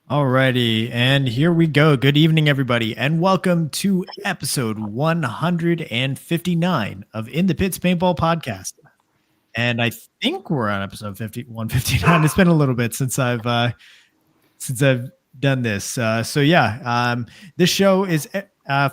Alrighty, and here we go. Good evening, everybody, and welcome to episode 159 of In the Pits Paintball Podcast. And I think we're on episode 159. It's been a little bit since I've done this. This show is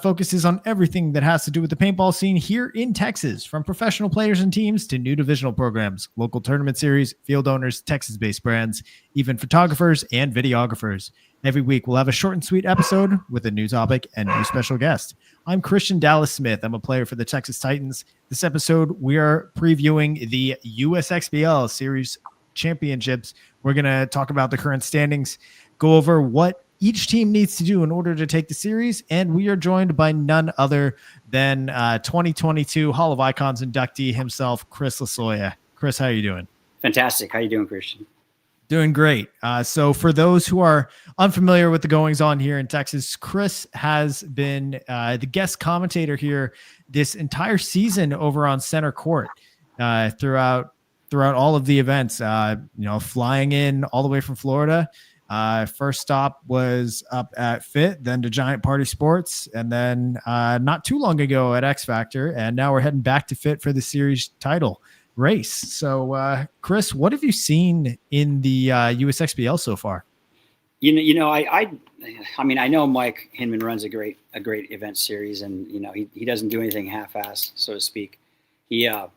focuses on everything that has to do with the paintball scene here in Texas, from professional players and teams to new divisional programs, local tournament series, field owners, Texas-based brands, even photographers and videographers. Every week, we'll have a short and sweet episode with a new topic and new special guest. I'm Christian Dallas Smith. I'm a player for the Texas Titans. This episode, we are previewing the USXBL Series Championships. We're going to talk about the current standings, go over what each team needs to do in order to take the series, and we are joined by none other than 2022 Hall of Icons inductee himself, Chris Lasoya. Chris, how are you doing? Fantastic. How are you doing, Christian? Doing great. So for those who are unfamiliar with the goings on here in Texas, Chris has been the guest commentator here this entire season over on center court throughout all of the events, flying in all the way from Florida. First stop was up at FIT, then to Giant Party Sports, and then not too long ago at X Factor. And now we're heading back to FIT for the series title race. So, Chris, what have you seen in the USXBL so far? I mean, I know Mike Hinman runs a great event series, and he doesn't do anything half-assed, so to speak. But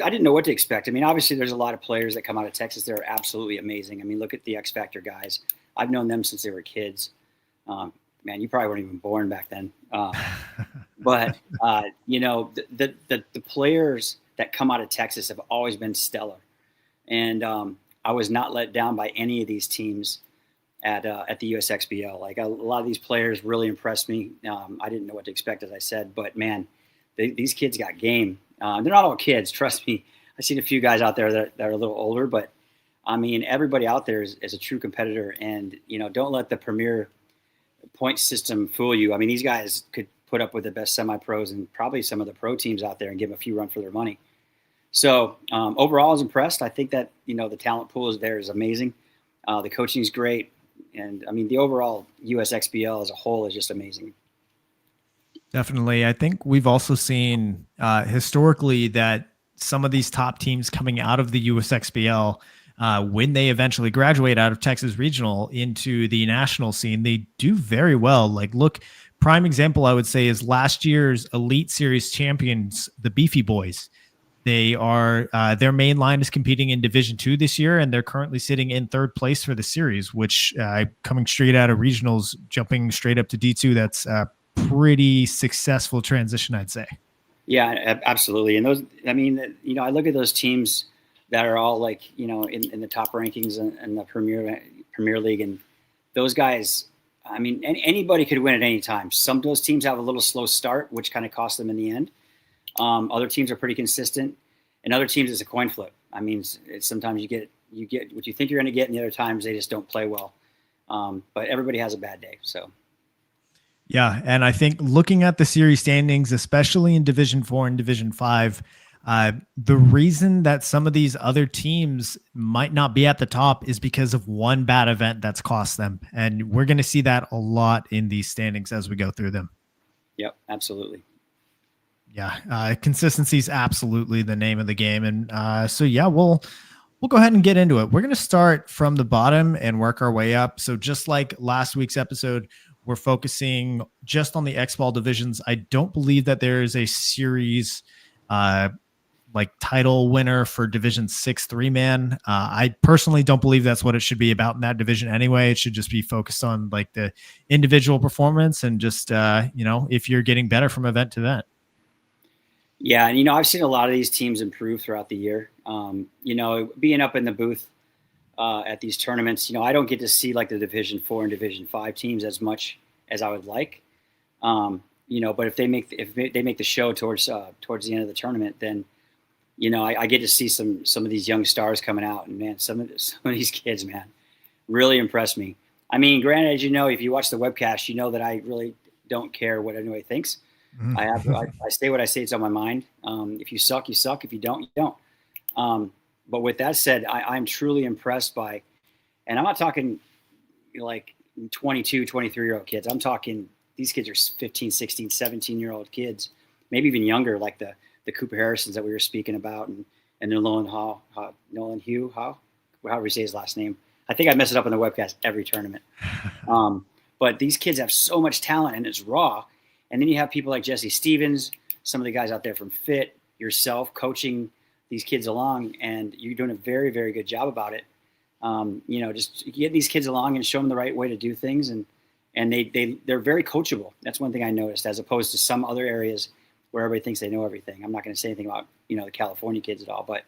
I didn't know what to expect. I mean, obviously there's a lot of players that come out of Texas that are absolutely amazing. I mean, look at the X Factor guys. I've known them since they were kids. Man, you probably weren't even born back then. But the players that come out of Texas have always been stellar. And I was not let down by any of these teams at the USXBL. Like a lot of these players really impressed me. I didn't know what to expect, as I said, but man, these kids got game. They're not all kids, trust me. I've seen a few guys out there that are a little older, but I mean, everybody out there is a true competitor, and don't let the premier point system fool you. I mean, these guys could put up with the best semi-pros and probably some of the pro teams out there and give them a few run for their money. So overall, I was impressed. I think that the talent pool is amazing. The coaching is great, and I mean, the overall USXBL as a whole is just amazing. Definitely. I think we've also seen historically that some of these top teams coming out of the USXBL, when they eventually graduate out of Texas Regional into the national scene, they do very well. Like, look, prime example I would say is last year's Elite Series champions, the Beefy Boys. They are their main line is competing in Division II this year, and they're currently sitting in third place for the series, which coming straight out of regionals, jumping straight up to D2. That's pretty successful transition, I'd say. Yeah, absolutely. And those, I mean, I look at those teams that are all like, in the top rankings in the Premier League, and those guys, I mean, anybody could win at any time. Some of those teams have a little slow start, which kind of costs them in the end. Other teams are pretty consistent, and other teams it's a coin flip. I mean, it's sometimes you get what you think you're going to get, and the other times they just don't play well. But everybody has a bad day, so. Yeah, and I think looking at the series standings, especially in Division 4 and Division 5, the reason that some of these other teams might not be at the top is because of one bad event that's cost them. And we're going to see that a lot in these standings as we go through them. Yep, absolutely. Yeah, consistency is absolutely the name of the game. And we'll go ahead and get into it. We're going to start from the bottom and work our way up. So just like last week's episode, we're focusing just on the X-Ball divisions. I don't believe that there is a series title winner for Division 6 3-man. I personally don't believe that's what it should be about in that division anyway. It should just be focused on like the individual performance and just, if you're getting better from event to event. Yeah, and I've seen a lot of these teams improve throughout the year. Being up in the booth at these tournaments, I don't get to see like the Division 4 and Division 5 teams as much as I would like. But if they make the show towards the end of the tournament, then I get to see some of these young stars coming out, and man, some of these kids, man, really impressed me. I mean, granted, as if you watch the webcast, you know that I really don't care what anybody thinks. Mm-hmm. I say what I say; it's on my mind. If you suck, you suck. If you don't, you don't. But with that said, I'm truly impressed by, And I'm not talking like 22, 23-year-old kids. I'm talking these kids are 15, 16, 17-year-old kids, maybe even younger, like the Cooper Harrisons that we were speaking about, and Nolan Hugh, however you say his last name. I think I mess it up on the webcast every tournament. But these kids have so much talent, and it's raw. And then you have people like Jesse Stevens, some of the guys out there from Fit, yourself coaching these kids along, and you're doing a very, very good job about it. Just get these kids along and show them the right way to do things, and they're very coachable. That's one thing I noticed, as opposed to some other areas where everybody thinks they know everything. I'm not going to say anything about the California kids at all, but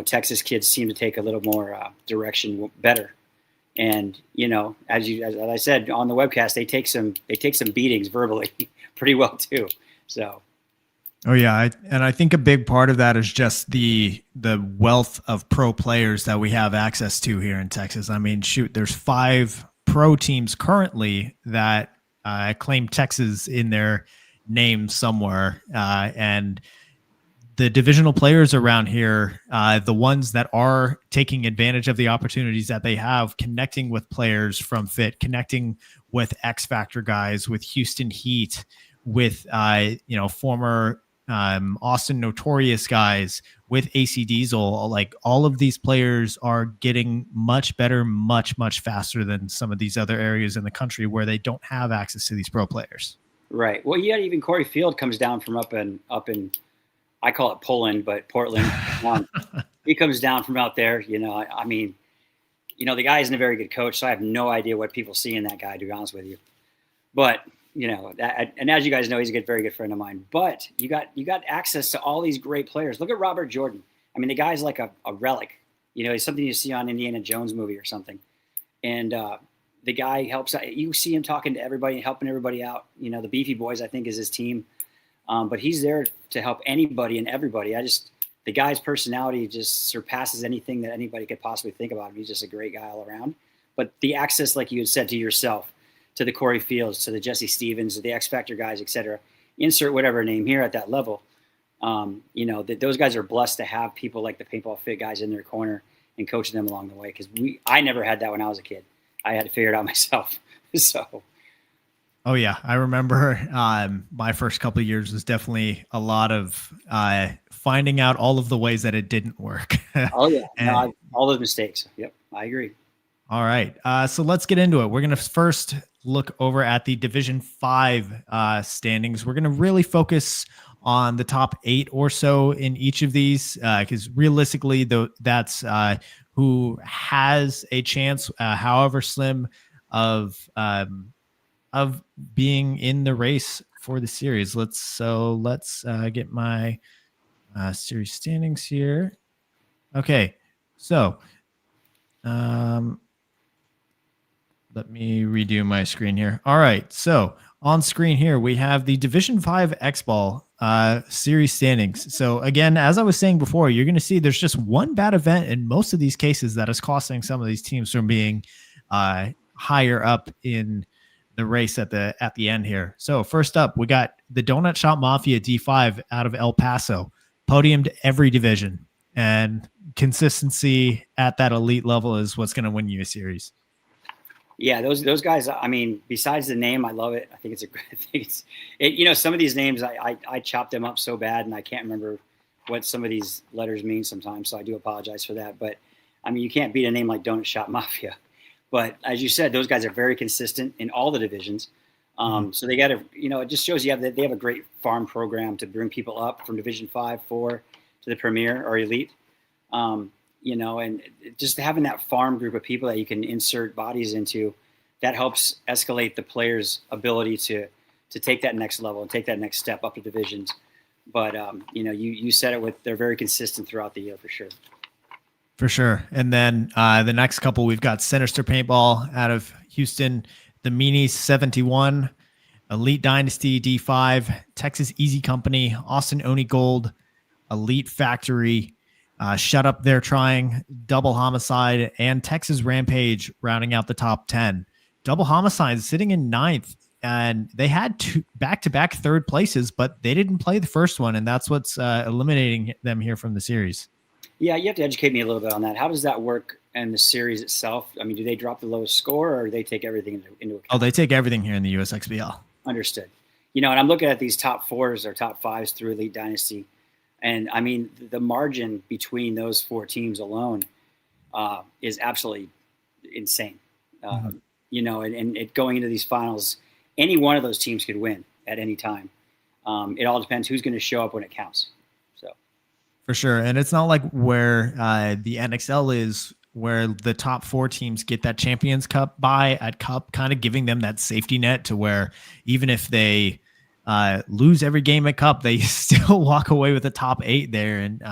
Texas kids seem to take a little more direction better. And as I said on the webcast, they take some beatings verbally pretty well too. So. Oh yeah, I think a big part of that is just the wealth of pro players that we have access to here in Texas. I mean, shoot, there's 5 pro teams currently that claim Texas in their name somewhere, and the divisional players around here, the ones that are taking advantage of the opportunities that they have, connecting with players from Fit, connecting with X Factor guys, with Houston Heat, with former Austin Notorious guys, with AC Diesel. Like, all of these players are getting much better, much faster than some of these other areas in the country where they don't have access to these pro players. Right. Well, yeah, even Corey Field comes down from up in I call it Poland, but Portland. He comes down from out there. I mean, the guy isn't a very good coach, so I have no idea what people see in that guy, to be honest with you. But and as you guys know, he's a very good friend of mine. But you got access to all these great players. Look at Robert Jordan. I mean, the guy's like a relic. He's something you see on Indiana Jones movie or something. And the guy helps out. You see him talking to everybody, helping everybody out. The Beefy Boys, I think, is his team. But he's there to help anybody and everybody. The guy's personality just surpasses anything that anybody could possibly think about him. He's just a great guy all around. But the access, like you had said, to yourself, to the Corey Fields, to the Jesse Stevens, to the X Factor guys, et cetera, insert whatever name here at that level. That those guys are blessed to have people like the Paintball Fit guys in their corner and coaching them along the way. Because I never had that when I was a kid. I had to figure it out myself. So. Oh yeah, I remember my first couple of years was definitely a lot of finding out all of the ways that it didn't work. Oh yeah, all those mistakes. Yep, I agree. All right, so let's get into it. We're going to first look over at the Division 5 standings. We're going to really focus on the top 8 or so in each of these, because realistically, that's who has a chance, however slim, of being in the race for the series. Let's get my series standings here. Okay, so let me redo my screen here. All right, so on screen here we have the Division 5 X-Ball series standings. So again, as I was saying before, you're going to see there's just one bad event in most of these cases that is costing some of these teams from being higher up in the race at the end here. So first up, we got the Donut Shop Mafia D5 out of El Paso, podiumed every division, and consistency at that elite level is what's going to win you a series. Yeah, those guys. I mean, besides the name, I love it. I think it's a great thing. Some of these names I chopped them up so bad, and I can't remember what some of these letters mean sometimes. So I do apologize for that. But I mean, you can't beat a name like Donut Shop Mafia. But as you said, those guys are very consistent in all the divisions. So they got to, it just shows you they have a great farm program to bring people up from Division 5, 4 to the Premier or Elite. And just having that farm group of people that you can insert bodies into, that helps escalate the player's ability to take that next level and take that next step up to divisions. But, you said it they're very consistent throughout the year for sure. For sure. And then the next couple, we've got Sinister Paintball out of Houston, the Meanies 71, Elite Dynasty D5, Texas Easy Company, Austin Oni Gold, Elite Factory, Shut Up They're Trying, Double Homicide, and Texas Rampage rounding out the top 10. Double Homicide sitting in 9th, and they had 2 back-to-back third places, but they didn't play the first one, and that's what's eliminating them here from the series. Yeah, you have to educate me a little bit on that. How does that work and the series itself? I mean, do they drop the lowest score, or do they take everything into account? Oh, they take everything here in the USXBL. Understood. And I'm looking at these top fours or top fives through Elite Dynasty, and I mean the margin between those 4 teams alone is absolutely insane. And it going into these finals, any one of those teams could win at any time. It all depends who's going to show up when it counts. So, for sure, and it's not like where the NXL is, where the top 4 teams get that Champions Cup bye at Cup, kind of giving them that safety net to where even if they lose every game at Cup, they still walk away with the top 8 there, and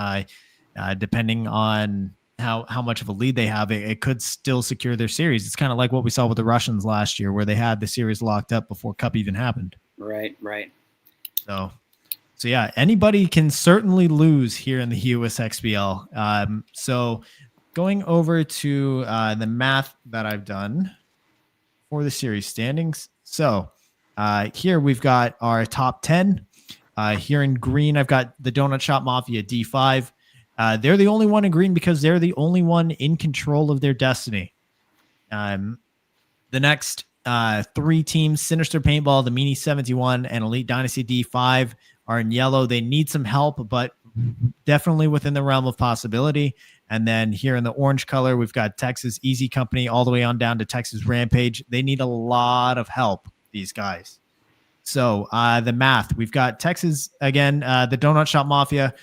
depending on how much of a lead they have, it could still secure their series. It's kind of like what we saw with the Russians last year, where they had the series locked up before Cup even happened. Right. So yeah, anybody can certainly lose here in the USXBL. So going over to the math that I've done for the series standings. So here we've got our top 10. Here in green, I've got the Donut Shop Mafia D5. They're the only one in green because they're the only one in control of their destiny. The next 3 teams, Sinister Paintball, the Meanie 71, and Elite Dynasty D5 are in yellow. They need some help, but definitely within the realm of possibility. And then here in the orange color, we've got Texas Easy Company all the way on down to Texas Rampage. They need a lot of help, these guys. So the math, we've got Texas, again, the Donut Shop Mafia.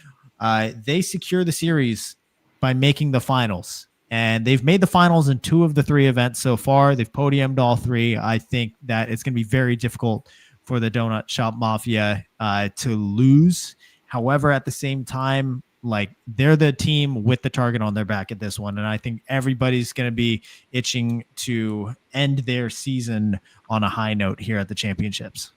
They secure the series by making the finals, and they've made the finals in 2 of the 3 events so far. They've podiumed all 3. I think that it's going to be very difficult for the Donut Shop Mafia to lose. However, at the same time, like, they're the team with the target on their back at this one, and I think everybody's going to be itching to end their season on a high note here at the championships.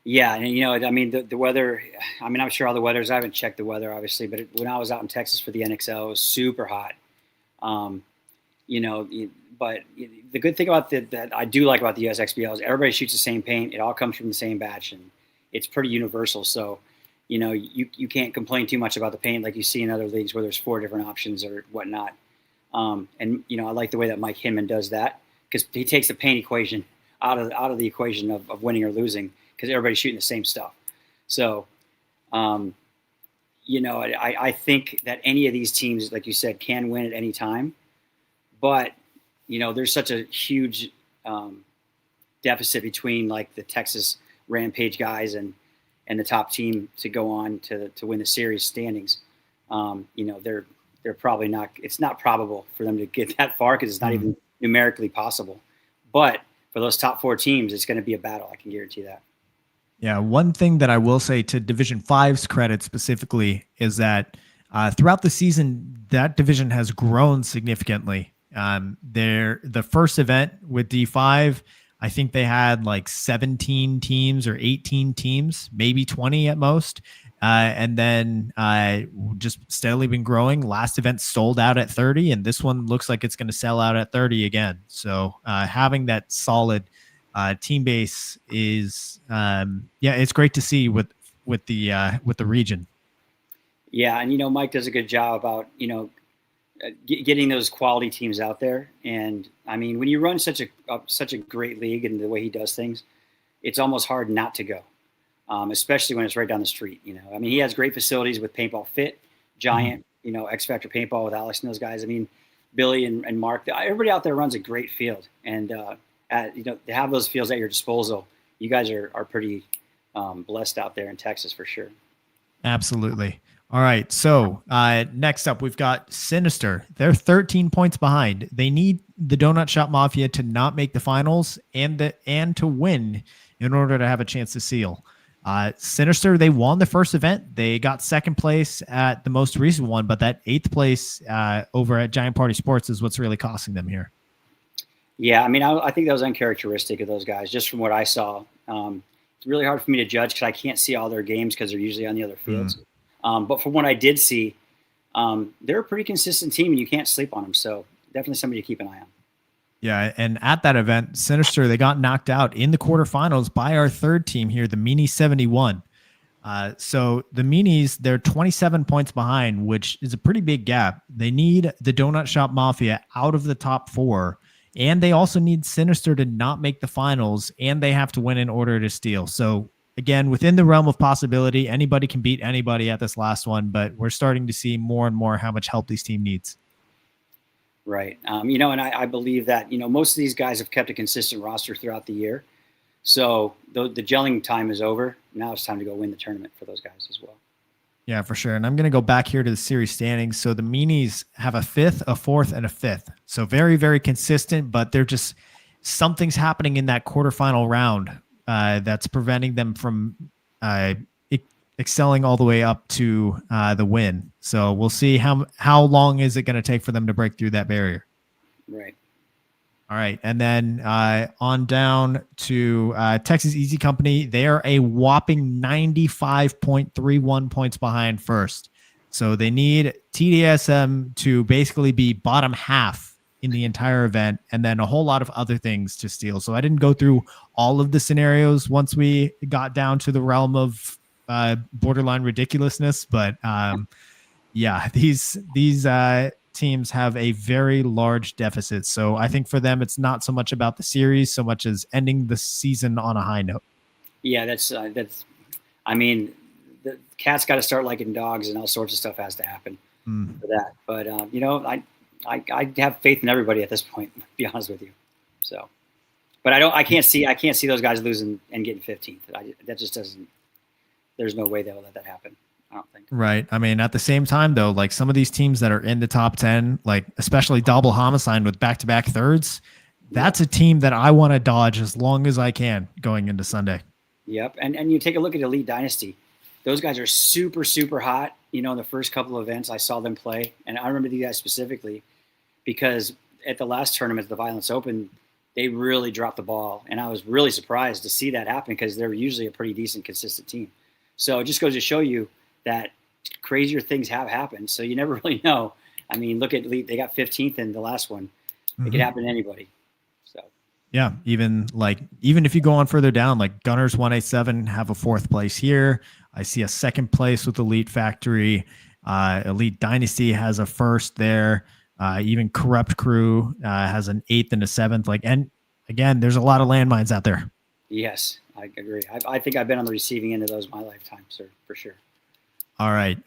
Yeah, and I mean the weather. I mean, I'm sure all the weathers. I haven't checked the weather, obviously, but when I was out in Texas for the NXL, it was super hot. But the good thing about that I do like about the USXBL is everybody shoots the same paint. It all comes from the same batch, and it's pretty universal. So, you can't complain too much about the paint like you see in other leagues where there's 4 different options or whatnot. I like the way that Mike Hinman does that, because he takes the paint equation out of the equation of winning or losing, because everybody's shooting the same stuff. So, I think that any of these teams, like you said, can win at any time. But, there's such a huge deficit between like the Texas Rampage guys and the top team to go on to win the series standings. They're probably not. It's not probable for them to get that far because it's not even numerically possible. But for those top 4 teams, it's going to be a battle. I can guarantee that. Yeah, one thing that I will say to Division 5's credit specifically is that throughout the season, that division has grown significantly. The first event with D5, I think they had like 17 teams or 18 teams, maybe 20 at most. And then just steadily been growing. Last event sold out at 30, and this one looks like it's going to sell out at 30 again. So having that solid team base is it's great to see with the region. Yeah, and Mike does a good job about getting those quality teams out there. And I mean, when you run such a great league and the way he does things, it's almost hard not to go, especially when it's right down the street. I mean, he has great facilities with Paintball Fit, Giant, X Factor Paintball with Alex and those guys. I mean, Billy and Mark, everybody out there runs a great field, and to have those fields at your disposal, you guys are pretty blessed out there in Texas for sure. Absolutely. All right. So next up, we've got Sinister. They're 13 points behind. They need the Donut Shop Mafia to not make the finals and to win in order to have a chance to seal. Sinister, they won the first event. They got second place at the most recent one, but that 8th place over at Giant Party Sports is what's really costing them here. Yeah, I mean, I think that was uncharacteristic of those guys, just from what I saw. It's really hard for me to judge because I can't see all their games because they're usually on the other fields. But from what I did see, they're a pretty consistent team, and you can't sleep on them. So definitely somebody to keep an eye on. Yeah, and at that event, Sinister, they got knocked out in the quarterfinals by our third team here, the Meanie 71. So the Meanies, they're 27 points behind, which is a pretty big gap. They need the Donut Shop Mafia out of the top 4, and they also need Sinister to not make the finals, and they have to win in order to steal. So again, within the realm of possibility, anybody can beat anybody at this last one, but we're starting to see more and more how much help this team needs. Right. And I believe that, most of these guys have kept a consistent roster throughout the year. So the gelling time is over. Now it's time to go win the tournament for those guys as well. Yeah, for sure. And I'm going to go back here to the series standings. So the Meanies have a 5th, a 4th, and a 5th. So very, very consistent, but they're just something's happening in that quarterfinal round that's preventing them from excelling all the way up to the win. So we'll see how long is it going to take for them to break through that barrier. Right. All right. And then on down to Texas Easy Company. They are a whopping 95.31 points behind first. So they need TDSM to basically be bottom half in the entire event, and then a whole lot of other things to steal. So I didn't go through all of the scenarios once we got down to the realm of borderline ridiculousness. But these teams have a very large deficit. So I think for them, it's not so much about the series so much as ending the season on a high note. Yeah, I mean, the cat's got to start liking dogs, and all sorts of stuff has to happen for that. But I have faith in everybody at this point, to be honest with you. So, but I can't see those guys losing and getting 15th. That just doesn't. There's no way they'll let that happen. I don't think. Right. I mean, at the same time, though, like some of these teams that are in the top 10, like especially Double Homicide with back-to-back thirds, that's a team that I want to dodge as long as I can going into Sunday. Yep. And you take a look at Elite Dynasty. Those guys are super, super hot. In the first couple of events, I saw them play. And I remember these guys specifically because at the last tournament, the Violence Open, they really dropped the ball. And I was really surprised to see that happen because they're usually a pretty decent, consistent team. So it just goes to show you that crazier things have happened. So you never really know. I mean, look at Elite. They got 15th in the last one. It could happen to anybody. So yeah, even if you go on further down, like Gunners 187 have a 4th place here. I see a 2nd place with Elite Factory. Elite Dynasty has a 1st there. Even Corrupt Crew has an 8th and a 7th. And again, there's a lot of landmines out there. Yes, I agree. I think I've been on the receiving end of those in my lifetime, sir, for sure. All right.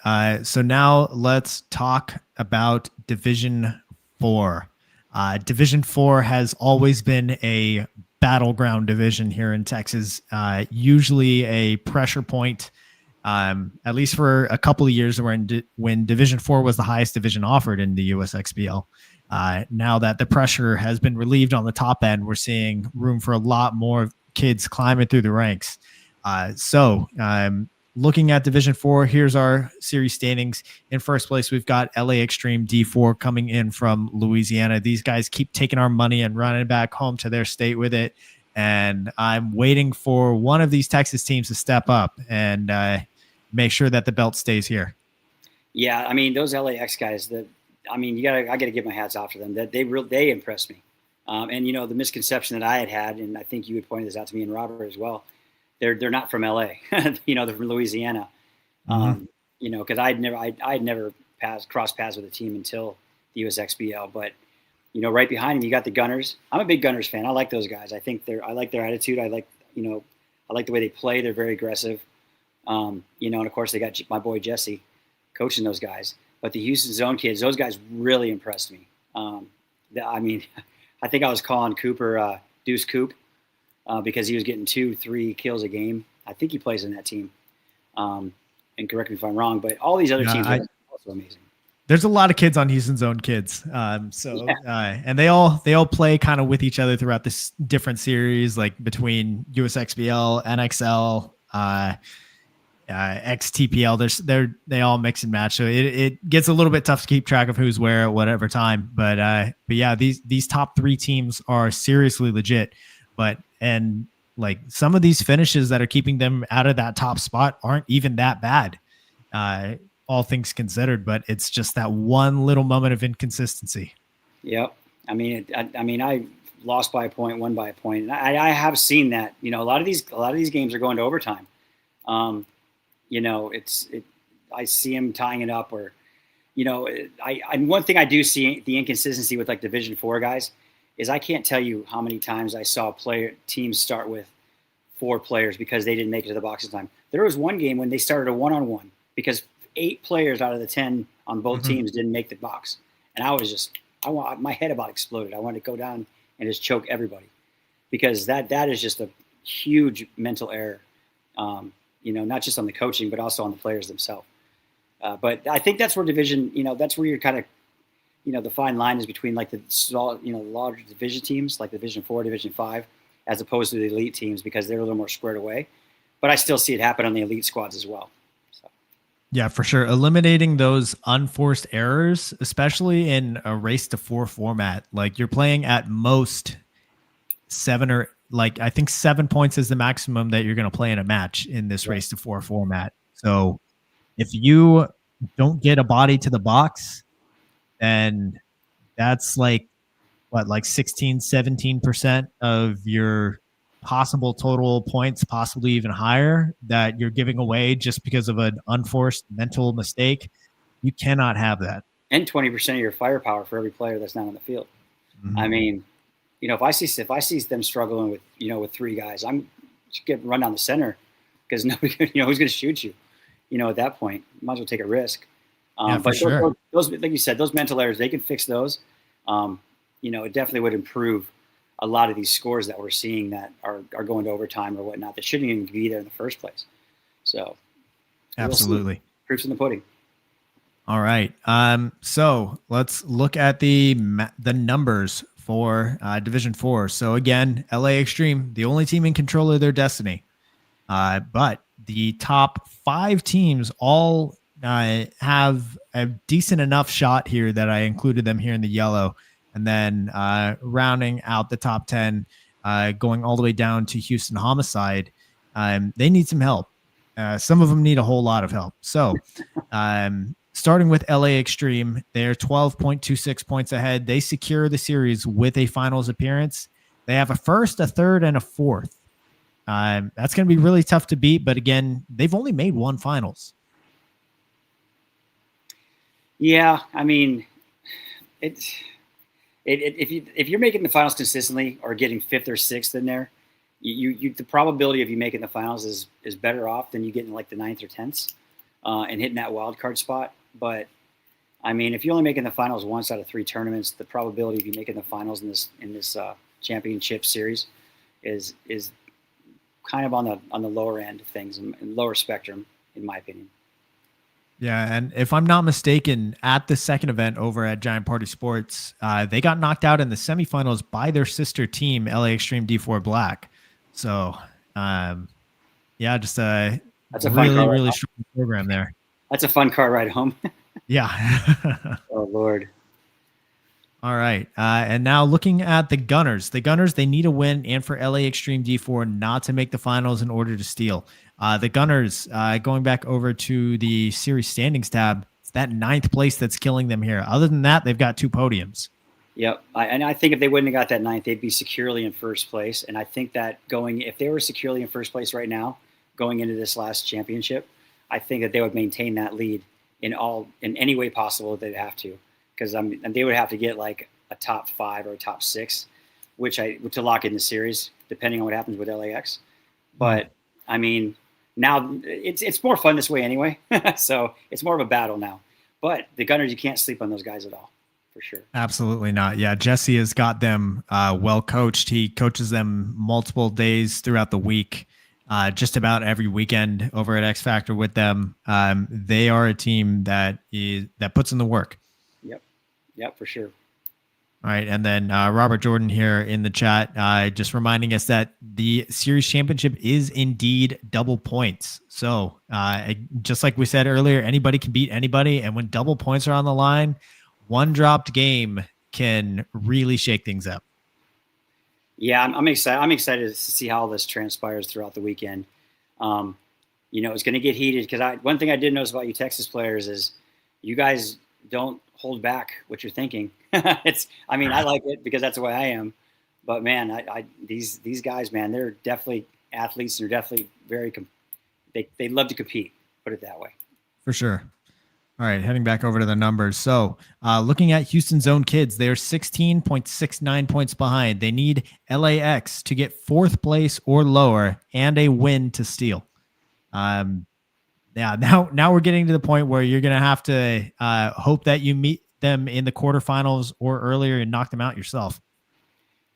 So now let's talk about Division 4. Division 4 has always been a battleground division here in Texas, usually a pressure point, at least for a couple of years when Division 4 was the highest division offered in the USXBL. Now that the pressure has been relieved on the top end, we're seeing room for a lot more kids climbing through the ranks. Looking at Division 4, here's our series standings. In first place, we've got LA Extreme D4 coming in from Louisiana. These guys keep taking our money and running back home to their state with it. And I'm waiting for one of these Texas teams to step up and make sure that the belt stays here. Yeah, I mean, those LAX guys, I got to give my hats off to them. That they impressed me. And the misconception that I had, and I think you would point this out to me and Robert as well. They're not from LA, they're from Louisiana. Because I'd never crossed paths with a team until the USXBL. But right behind them, you got the Gunners. I'm a big Gunners fan. I like those guys. I think I like their attitude. I like the way they play. They're very aggressive. And of course they got my boy Jesse coaching those guys. But the Houston Zone kids, those guys really impressed me. I think I was calling Cooper Deuce Coop. Because he was getting 2-3 kills a game. I think he plays in that team. And correct me if I'm wrong, but all these other teams are also amazing. There's a lot of kids on Houston Zone kids. And they all play kind of with each other throughout this different series, like between USXBL, NXL, XTPL. They all mix and match. So it gets a little bit tough to keep track of who's where at whatever time. But yeah, these top 3 teams are seriously legit. And some of these finishes that are keeping them out of that top spot aren't even that bad, all things considered. But it's just that one little moment of inconsistency. Yep. I lost by a point, won by a point. And I have seen that. A lot of these games are going to overtime. I see him tying it up, or one thing I do see the inconsistency with like Division IV guys is I can't tell you how many times I saw teams start with 4 players because they didn't make it to the box in time. There was one game when they started a 1-on-1 because 8 players out of the 10 on both teams didn't make the box, and my head about exploded. I wanted to go down and just choke everybody because that is just a huge mental error. Not just on the coaching but also on the players themselves. But I think that's where that's where you're kind of, the fine line is between like the small, larger division teams like Division 4, Division 5, as opposed to the elite teams because they're a little more squared away. But I still see it happen on the elite squads as well. So. Yeah, for sure. Eliminating those unforced errors, especially in a race to 4 format, like you're playing at most 7 or I think 7 points is the maximum that you're going to play in a match in this race to 4 format. So if you don't get a body to the box, then that's like 16, 17% of your possible total points, possibly even higher, that you're giving away just because of an unforced mental mistake. You cannot have that. And 20% of your firepower for every player that's not on the field. Mm-hmm. I mean, if I see them struggling with, with 3 guys, I'm just get run down the center because nobody, who's going to shoot you, at that point, you might as well take a risk. For sure. Those, like you said, those mental errors, they can fix those. It definitely would improve a lot of these scores that we're seeing that are going to overtime or whatnot that shouldn't even be there in the first place. So, absolutely, proof's in the pudding. All right. So let's look at the numbers for Division 4. So again, LA Extreme, the only team in control of their destiny. But the top 5 teams all have a decent enough shot here that I included them here in the yellow. And then rounding out the top 10, going all the way down to Houston Homicide, they need some help. Some of them need a whole lot of help. So starting with LA Extreme, they're 12.26 points ahead. They secure the series with a finals appearance. They have a first, a third, and a fourth. That's going to be really tough to beat. But again, they've only made 1 finals. Yeah, I mean, if you're making the finals consistently or getting 5th or 6th in there, the probability of you making the finals is better off than you getting like the 9th or 10th and hitting that wild card spot. But I mean, if you're only making the finals once out of 3 tournaments, the probability of you making the finals in this championship series is kind of on the lower end of things and lower spectrum, in my opinion. Yeah, and if I'm not mistaken, at the second event over at Giant Party Sports, they got knocked out in the semifinals by their sister team, LA Extreme D4 Black. So, just that's a really strong program there. That's a fun car ride home. Yeah. Oh, Lord. All right. And now looking at the Gunners. The Gunners, they need a win, and for LA Extreme D4 not to make the finals in order to steal. The Gunners, going back over to the series standings tab, it's that 9th place that's killing them here. Other than that, they've got 2 podiums. Yep. And I think if they wouldn't have got that 9th, they'd be securely in first place. And I think that if they were securely in first place right now, going into this last championship, I think that they would maintain that lead in any way possible that they'd have to. Because they would have to get like a top 5 or a top 6, to lock in the series, depending on what happens with LAX. But I mean, now it's more fun this way anyway. So it's more of a battle now. But the Gunners, you can't sleep on those guys at all, for sure. Absolutely not. Yeah, Jesse has got them well coached. He coaches them multiple days throughout the week, just about every weekend over at X Factor with them. They are a team that puts in the work. Yep, for sure. All right. And then Robert Jordan here in the chat, just reminding us that the series championship is indeed double points. So just like we said earlier, anybody can beat anybody. And when double points are on the line, one dropped game can really shake things up. Yeah, I'm excited. I'm excited to see how this transpires throughout the weekend. It's going to get heated because one thing I did notice about you Texas players is you guys don't hold back what you're thinking. I like it because that's the way I am. But man, these guys, man, they're definitely athletes and they're definitely they love to compete. Put it that way. For sure. All right, heading back over to the numbers. So looking at Houston's own kids, they're 16.69 points behind. They need LAX to get fourth place or lower and a win to steal. Yeah, now we're getting to the point where you're going to have to hope that you meet them in the quarterfinals or earlier and knock them out yourself.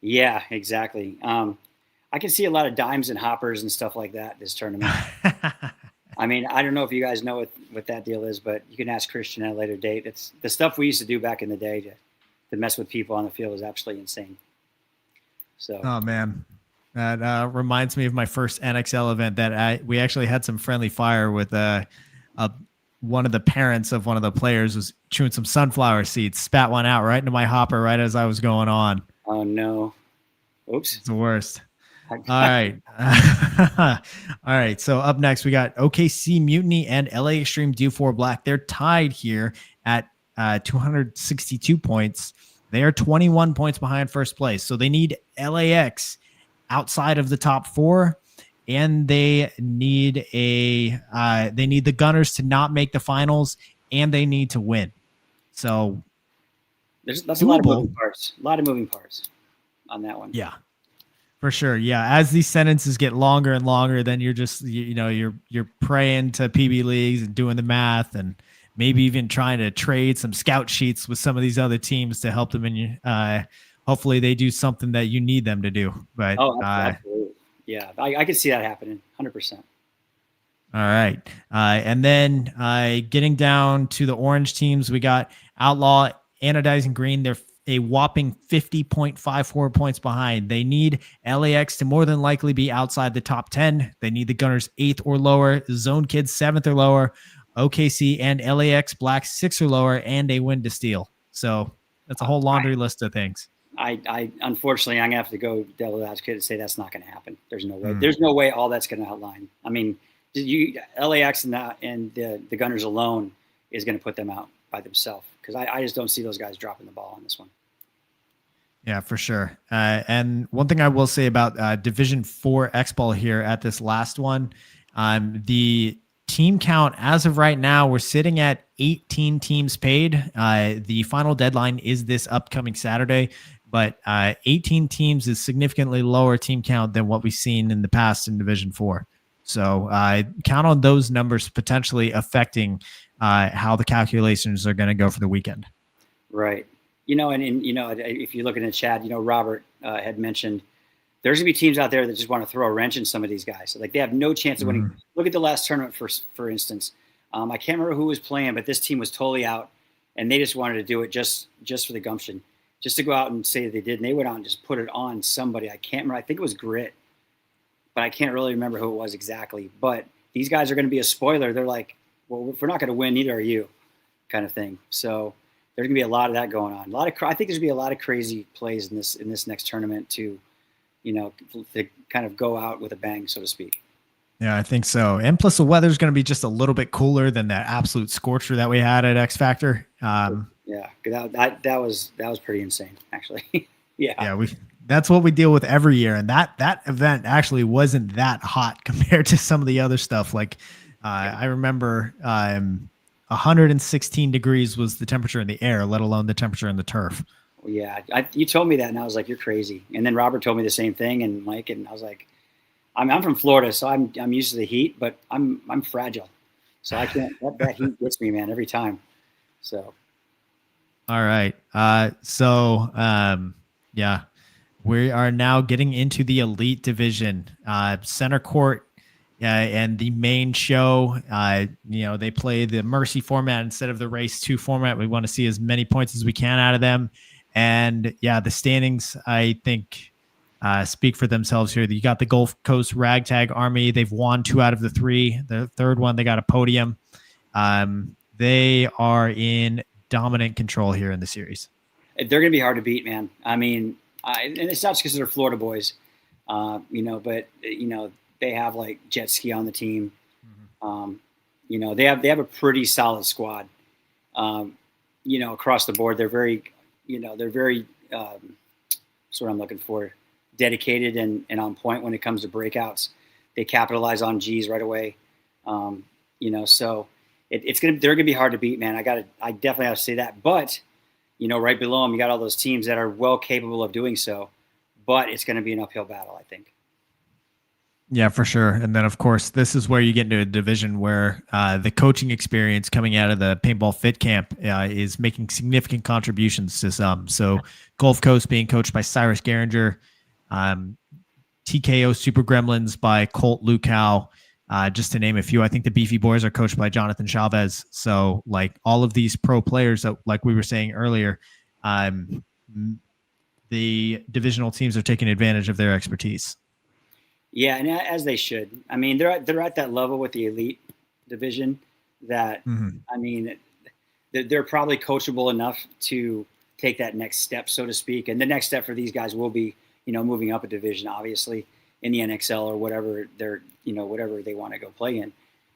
Yeah, exactly. I can see a lot of dimes and hoppers and stuff like that this tournament. I mean, I don't know if you guys know what that deal is, but you can ask Christian at a later date. It's the stuff we used to do back in the day to mess with people on the field is absolutely insane. So, oh man, that reminds me of my first NXL event that we actually had some friendly fire with one of the parents of one of the players was chewing some sunflower seeds, spat one out right into my hopper right as I was going on. Oh no. Oops. It's the worst. All right. All right. So up next, we got OKC Mutiny and LA Extreme D4 Black. They're tied here at 262 points. They are 21 points behind first place. So they need LAX outside of the top four, and they need the Gunners to not make the finals, and they need to win. So that's a lot of moving parts. A lot of moving parts on that one. Yeah. For sure. Yeah. As these sentences get longer and longer, then you're just, you're praying to PB leagues and doing the math and maybe even trying to trade some scout sheets with some of these other teams to help them in hopefully they do something that you need them to do. But absolutely. Yeah, I could see that happening 100%. All right. And then getting down to the orange teams, we got Outlaw, Anodizing Green. They're a whopping 50.54 points behind. They need LAX to more than likely be outside the top 10. They need the Gunners 8th or lower, Zone Kids 7th or lower, OKC and LAX Black 6th or lower, and a win to steal. So that's a whole laundry list of things. I unfortunately, I'm gonna have to go devil's advocate and say that's not going to happen. There's no way. There's no way all that's going to outline. I mean, LAX and the Gunners alone is going to put them out by themselves, because I just don't see those guys dropping the ball on this one. Yeah, for sure. And one thing I will say about Division 4 X-Ball here at this last one, the team count as of right now, we're sitting at 18 teams paid. The final deadline is this upcoming Saturday, but 18 teams is significantly lower team count than what we've seen in the past in Division 4. So count on those numbers potentially affecting how the calculations are going to go for the weekend. Right. And if you look in the chat, Robert had mentioned there's going to be teams out there that just want to throw a wrench in some of these guys. Like, they have no chance of winning. Look at the last tournament, for instance. I can't remember who was playing, but this team was totally out, and they just wanted to do it just for the gumption, just to go out and say that they did. And they went out and just put it on somebody. I can't remember. I think it was Grit, but I can't really remember who it was exactly. But these guys are going to be a spoiler. They're like, well, if we're not going to win, neither are you, kind of thing. So there's going to be a lot of that going on. I think there's going to be a lot of crazy plays in this next tournament to kind of go out with a bang, so to speak. Yeah, I think so. And plus the weather's going to be just a little bit cooler than that absolute scorcher that we had at X Factor. Yeah, that was pretty insane, actually. Yeah, that's what we deal with every year. And that event actually wasn't that hot compared to some of the other stuff. Like I remember 116 degrees was the temperature in the air, let alone the temperature in the turf. Yeah, you told me that, and I was like, "You're crazy." And then Robert told me the same thing, and Mike, and I was like, "I'm from Florida, so I'm used to the heat, but I'm fragile, so I can't. That heat gets me, man, every time." So, all right, yeah, we are now getting into the elite division, center court, and the main show. They play the Mercy format instead of the Race 2 format. We want to see as many points as we can out of them. And yeah, the standings, I think, speak for themselves here. You got the Gulf Coast Ragtag Army. They've won 2 out of the 3. The third one, they got a podium. They are in dominant control here in the series. They're going to be hard to beat, man. I mean, and it's not just because they're Florida boys, but they have like Jet Ski on the team. They have a pretty solid squad. Across the board, they're very that's what I'm looking for, dedicated and on point when it comes to breakouts. They capitalize on G's right away. So they're gonna be hard to beat, man. I definitely have to say that. But right below them, you got all those teams that are well capable of doing so. But it's going to be an uphill battle, I think. Yeah, for sure. And then, of course, this is where you get into a division where the coaching experience coming out of the Paintball Fit Camp is making significant contributions to some. So, Gulf Coast being coached by Cyrus Garinger, TKO Super Gremlins by Colt Lukow, just to name a few. I think the Beefy Boys are coached by Jonathan Chavez. So, like all of these pro players that, like we were saying earlier, the divisional teams are taking advantage of their expertise. Yeah, and as they should. I mean, they're at that level with the elite division that I mean, they're probably coachable enough to take that next step, so to speak. And the next step for these guys will be, moving up a division, obviously, in the NXL or whatever whatever they want to go play in.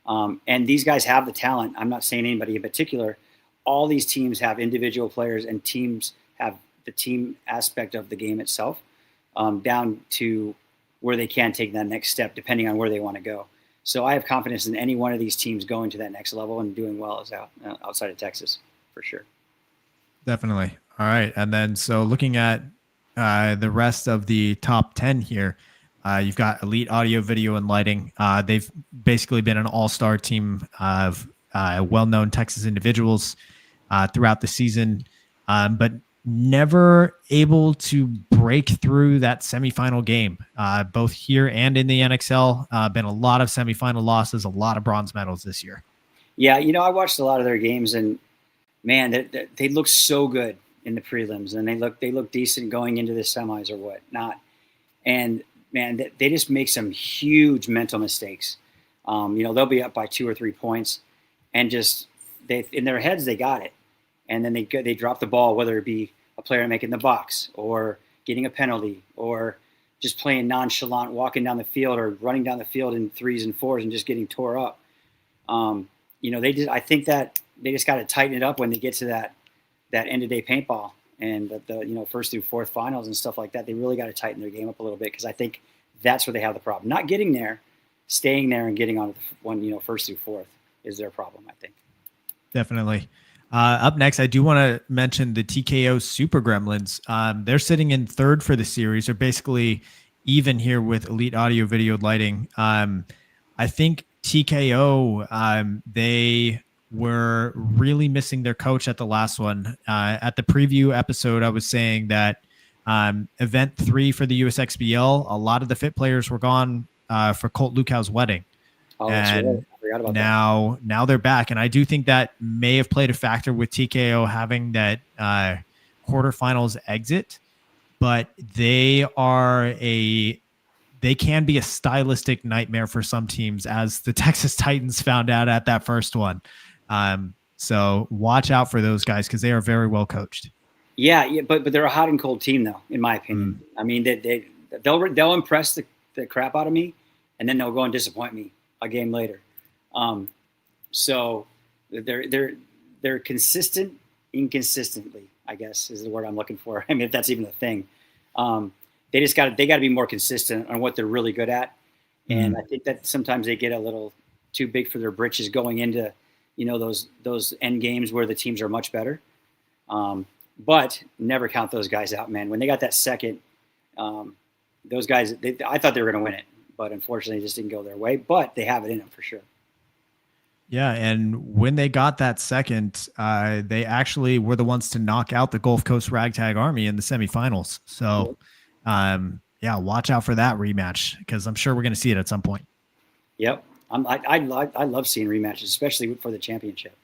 And these guys have the talent. I'm not saying anybody in particular. All these teams have individual players, and teams have the team aspect of the game itself, down to where they can take that next step depending on where they want to go. So I have confidence in any one of these teams going to that next level and doing well outside of Texas, for sure. Definitely. All right. And then, so looking at the rest of the top 10 here, you've got Elite Audio, Video, and Lighting. They've basically been an all-star team of well-known Texas individuals throughout the season, but never able to break through that semifinal game, both here and in the NXL. Been a lot of semifinal losses, a lot of bronze medals this year. Yeah, I watched a lot of their games, and man, they look so good in the prelims, and they look decent going into the semis or whatnot. And man, they just make some huge mental mistakes. They'll be up by 2 or 3 points, and just in their heads they got it, and then they drop the ball, whether it be a player making the box or getting a penalty or just playing nonchalant, walking down the field or running down the field in 3s and 4s and just getting tore up. I think that they just got to tighten it up when they get to that end of day paintball and the first through fourth finals and stuff like that. They really got to tighten their game up a little bit, because I think that's where they have the problem. Not getting there, staying there, and getting on the first through fourth is their problem, I think. Definitely. Up next, I do want to mention the TKO Super Gremlins. They're sitting in third for the series. They're basically even here with Elite Audio, Video, Lighting. I think TKO, they were really missing their coach at the last one. At the preview episode, I was saying that event 3 for the USXBL, a lot of the fit players were gone for Colt Lukow's wedding. Oh, that's right. I forgot about that. Now they're back, and I do think that may have played a factor with TKO having that quarterfinals exit. But they can be a stylistic nightmare for some teams, as the Texas Titans found out at that first one. So watch out for those guys, because they are very well coached. Yeah, but they're a hot and cold team, though, in my opinion. I mean, they'll impress the crap out of me, and then they'll go and disappoint me a game later. So they're consistent inconsistently, I guess is the word I'm looking for. I mean, if that's even a thing. They got to be more consistent on what they're really good at. And I think that sometimes they get a little too big for their britches going into, those end games where the teams are much better. But never count those guys out, man. When they got that second, those guys, I thought they were going to win it, but unfortunately it just didn't go their way. But they have it in them for sure. Yeah, and when they got that second, they actually were the ones to knock out the Gulf Coast Ragtag Army in the semifinals. So, watch out for that rematch, because I'm sure we're going to see it at some point. Yep, I love seeing rematches, especially for the championship.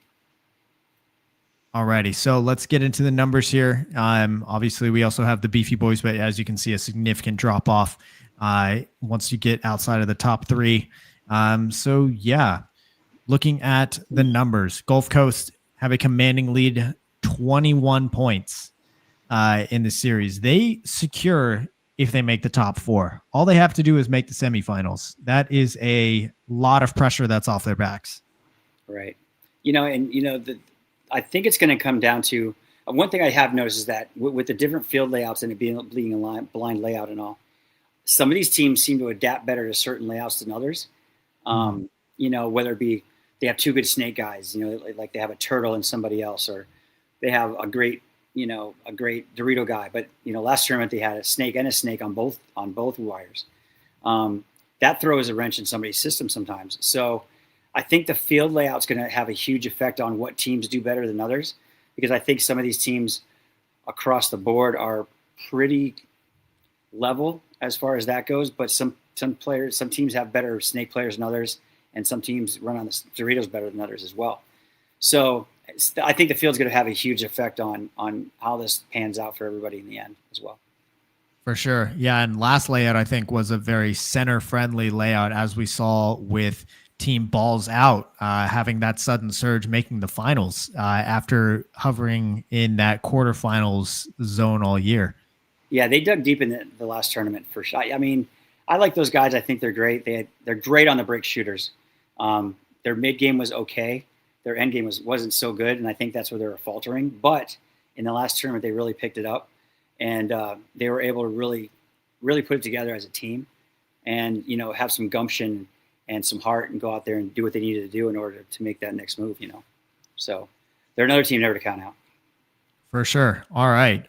Alrighty, so let's get into the numbers here. Obviously, we also have the Beefy Boys, but as you can see, a significant drop off once you get outside of the top 3. Looking at the numbers, Gulf Coast have a commanding lead, 21 points in the series. They secure if they make the top 4. All they have to do is make the semifinals. That is a lot of pressure that's off their backs. Right. I think it's going to come down to one thing I have noticed is that with the different field layouts and it being a blind layout and all, some of these teams seem to adapt better to certain layouts than others. Whether it be they have two good snake guys, like they have a turtle and somebody else, or they have a great Dorito guy. But last tournament they had a snake and a snake on both wires. That throws a wrench in somebody's system sometimes. So I think the field layout is going to have a huge effect on what teams do better than others, because I think some of these teams across the board are pretty level as far as that goes. But some teams have better snake players than others, and some teams run on the Doritos better than others as well. So I think the field's going to have a huge effect on how this pans out for everybody in the end as well. For sure. Yeah. And last layout, I think, was a very center friendly layout, as we saw with Team Balls Out having that sudden surge, making the finals after hovering in that quarterfinals zone all year. Yeah, they dug deep in the last tournament for sure. I mean, I like those guys. I think they're great. They're great on the break shooters. Their mid game was okay. Their end game wasn't so good, and I think that's where they were faltering. But in the last tournament, they really picked it up, and they were able to really, really put it together as a team, and have some gumption and some heart, and go out there and do what they needed to do in order to make that next move. So they're another team never to count out. For sure. All right.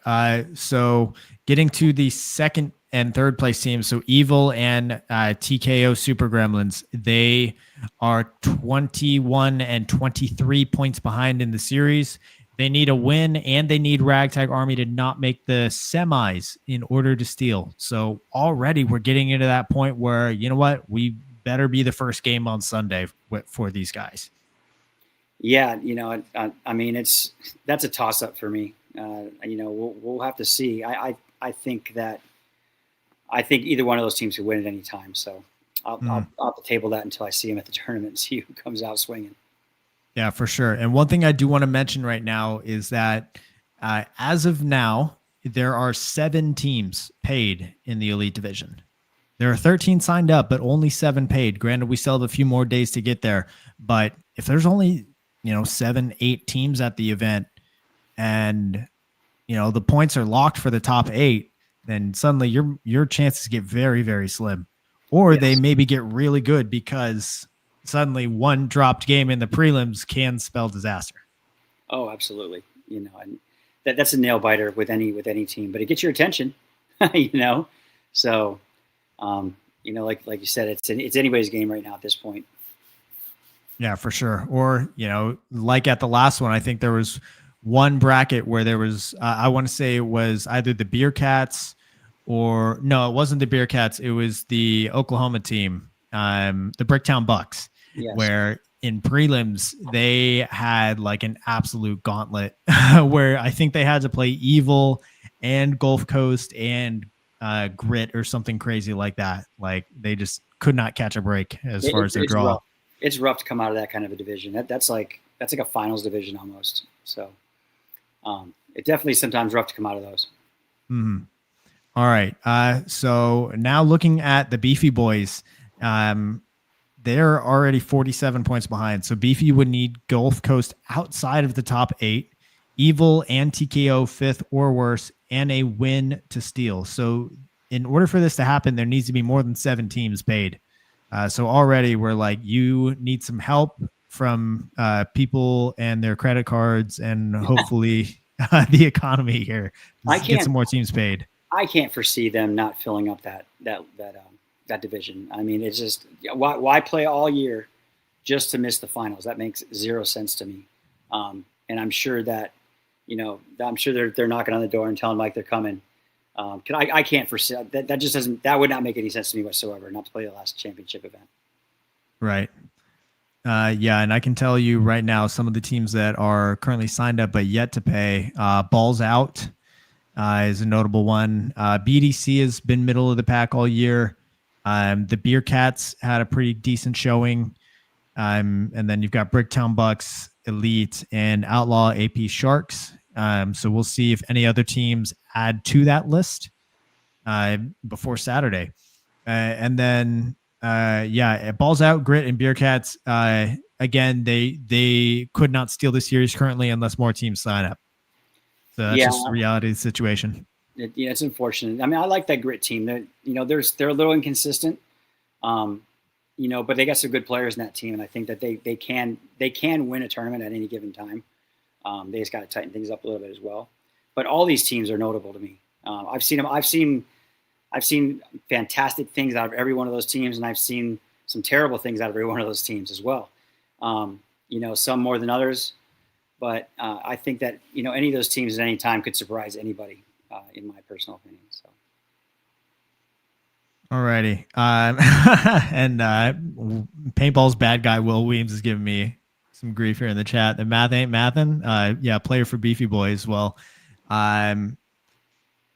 So getting to the second and third place teams. So Evil and TKO Super Gremlins, they are 21 and 23 points behind in the series. They need a win, and they need Ragtag Army to not make the semis in order to steal. So already we're getting into that point where, you know what, we better be the first game on Sunday for these guys. Yeah, I mean, that's a toss up for me. We'll have to see. I think either one of those teams could win at any time. So I'll have to table that until I see him at the tournament and see who comes out swinging. Yeah, for sure. And one thing I do want to mention right now is that as of now, there are 7 teams paid in the Elite Division. There are 13 signed up, but only 7 paid. Granted, we still have a few more days to get there. But if there's only 7, 8 teams at the event, and the points are locked for the top 8, then suddenly your chances get very, very slim. Or Yes. they maybe get really good, because suddenly one dropped game in the prelims can spell disaster. Oh, absolutely. And that's a nail biter with any team, but it gets your attention. So like you said, it's anybody's game right now at this point. Yeah, for sure. Or, like at the last one, I think there was one bracket where there was, I want to say it was either the Beer Cats, or no, it wasn't the Beer Cats. It was the Oklahoma team, the Bricktown Bucks, Yes. where in prelims, they had like an absolute gauntlet where I think they had to play Evil and Gulf Coast and Grit or something crazy like that. Like they just could not catch a break as far as their draw. Rough. It's rough to come out of that kind of a division. That's like a finals division almost. So it definitely sometimes rough to come out of those. Mm-hmm. All right. So now looking at the Beefy boys, they're already 47 points behind. So Beefy would need Gulf Coast outside of the top 8, Evil and TKO 5th or worse, and a win to steal. So in order for this to happen, there needs to be more than 7 teams paid. So already we're like, you need some help from people and their credit cards, and hopefully the economy here. Get some more teams paid. I can't foresee them not filling up that division. I mean, it's just, why play all year just to miss the finals? That makes 0 sense to me. And I'm sure that, they're knocking on the door and telling Mike they're coming. I can't foresee that. That just doesn't. That would not make any sense to me whatsoever. Not to play the last championship event. Right. Yeah, and I can tell you right now, some of the teams that are currently signed up but yet to pay. Balls Out is a notable one. BDC has been middle of the pack all year. The Beer Cats had a pretty decent showing. And then you've got Bricktown Bucks, Elite, and Outlaw AP Sharks. So we'll see if any other teams add to that list before Saturday. And then, Balls Out, Grit, and Beer Cats, again, they could not steal the series currently unless more teams sign up. So that's just the reality of the situation. It's unfortunate. I mean, I like that Grit team. They're a little inconsistent. but they got some good players in that team, and I think that they can win a tournament at any given time. They just got to tighten things up a little bit as well. But all these teams are notable to me. I've seen them. I've seen fantastic things out of every one of those teams, and I've seen some terrible things out of every one of those teams as well. Some more than others, but I think that any of those teams at any time could surprise anybody, in my personal opinion. So. Alrighty. And paintball's bad guy Will Weems is giving me some grief here in the chat. The math ain't mathin'. Player for Beefy Boys. Well, I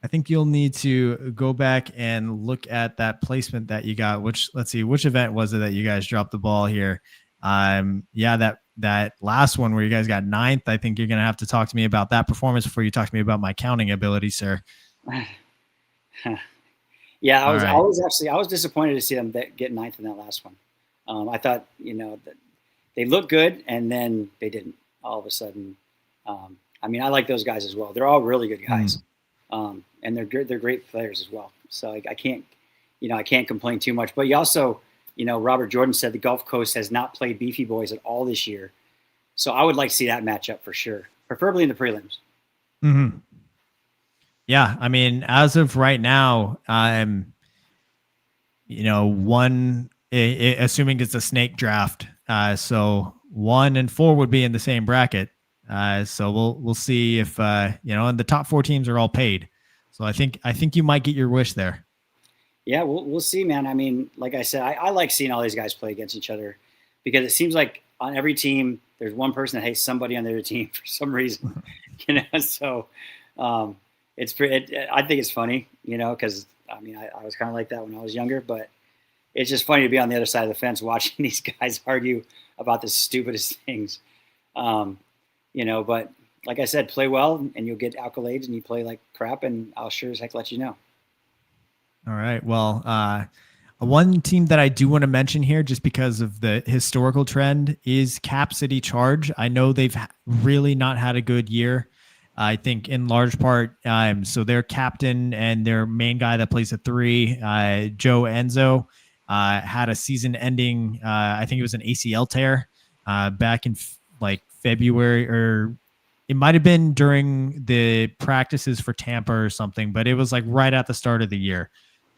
think you'll need to go back and look at that placement that you got. Let's see, which event was it that you guys dropped the ball here? That last one where you guys got 9th. I think you're gonna have to talk to me about that performance before you talk to me about my counting ability, sir. Yeah, I was disappointed to see them get 9th in that last one. I thought, that they looked good, and then they didn't all of a sudden. I like those guys as well. They're all really good guys, and they're great players as well. So I can't complain too much. But you also, Robert Jordan said the Gulf Coast has not played Beefy Boys at all this year, so I would like to see that matchup for sure, preferably in the prelims. Mm-hmm. Yeah, as of right now, assuming it's a snake draft, so 1 and 4 would be in the same bracket. So we'll see if and the top 4 teams are all paid. So I think you might get your wish there. Yeah, we'll see, man. Like I said, I like seeing all these guys play against each other, because it seems like on every team there's one person that hates somebody on the other team for some reason. So. I think it's funny, because I was kind of like that when I was younger, but it's just funny to be on the other side of the fence watching these guys argue about the stupidest things. But like I said, play well and you'll get accolades, and you play like crap and I'll sure as heck let you know. All right. Well, one team that I do want to mention here, just because of the historical trend, is Cap City Charge. I know they've really not had a good year. I think in large part, so their captain and their main guy that plays a 3, Joe Enzo, had a season-ending, I think it was an ACL tear, back in February, or it might have been during the practices for Tampa or something, but it was right at the start of the year,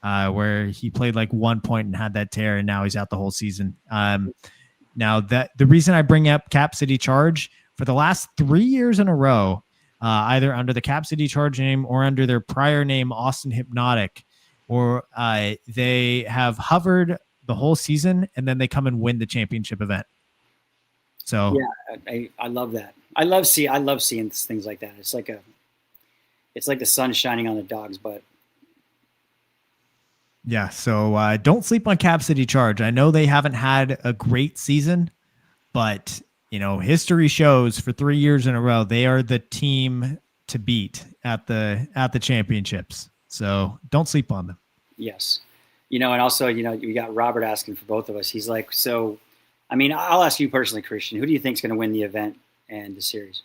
where he played 1 point and had that tear, and now he's out the whole season. Now that the reason I bring up Cap City Charge, for the last 3 years in a row, either under the Cap City Charge name or under their prior name, Austin Hypnotic, or they have hovered the whole season, and then they come and win the championship event. So yeah, I love that. I love seeing things like that. It's like the sun shining on the dog's butt. Yeah. So don't sleep on Cap City Charge. I know they haven't had a great season, but history shows for 3 years in a row, they are the team to beat at the championships. So don't sleep on them. Yes. And also, we got Robert asking for both of us. He's like, so, I'll ask you personally, Christian, who do you think is going to win the event and the series?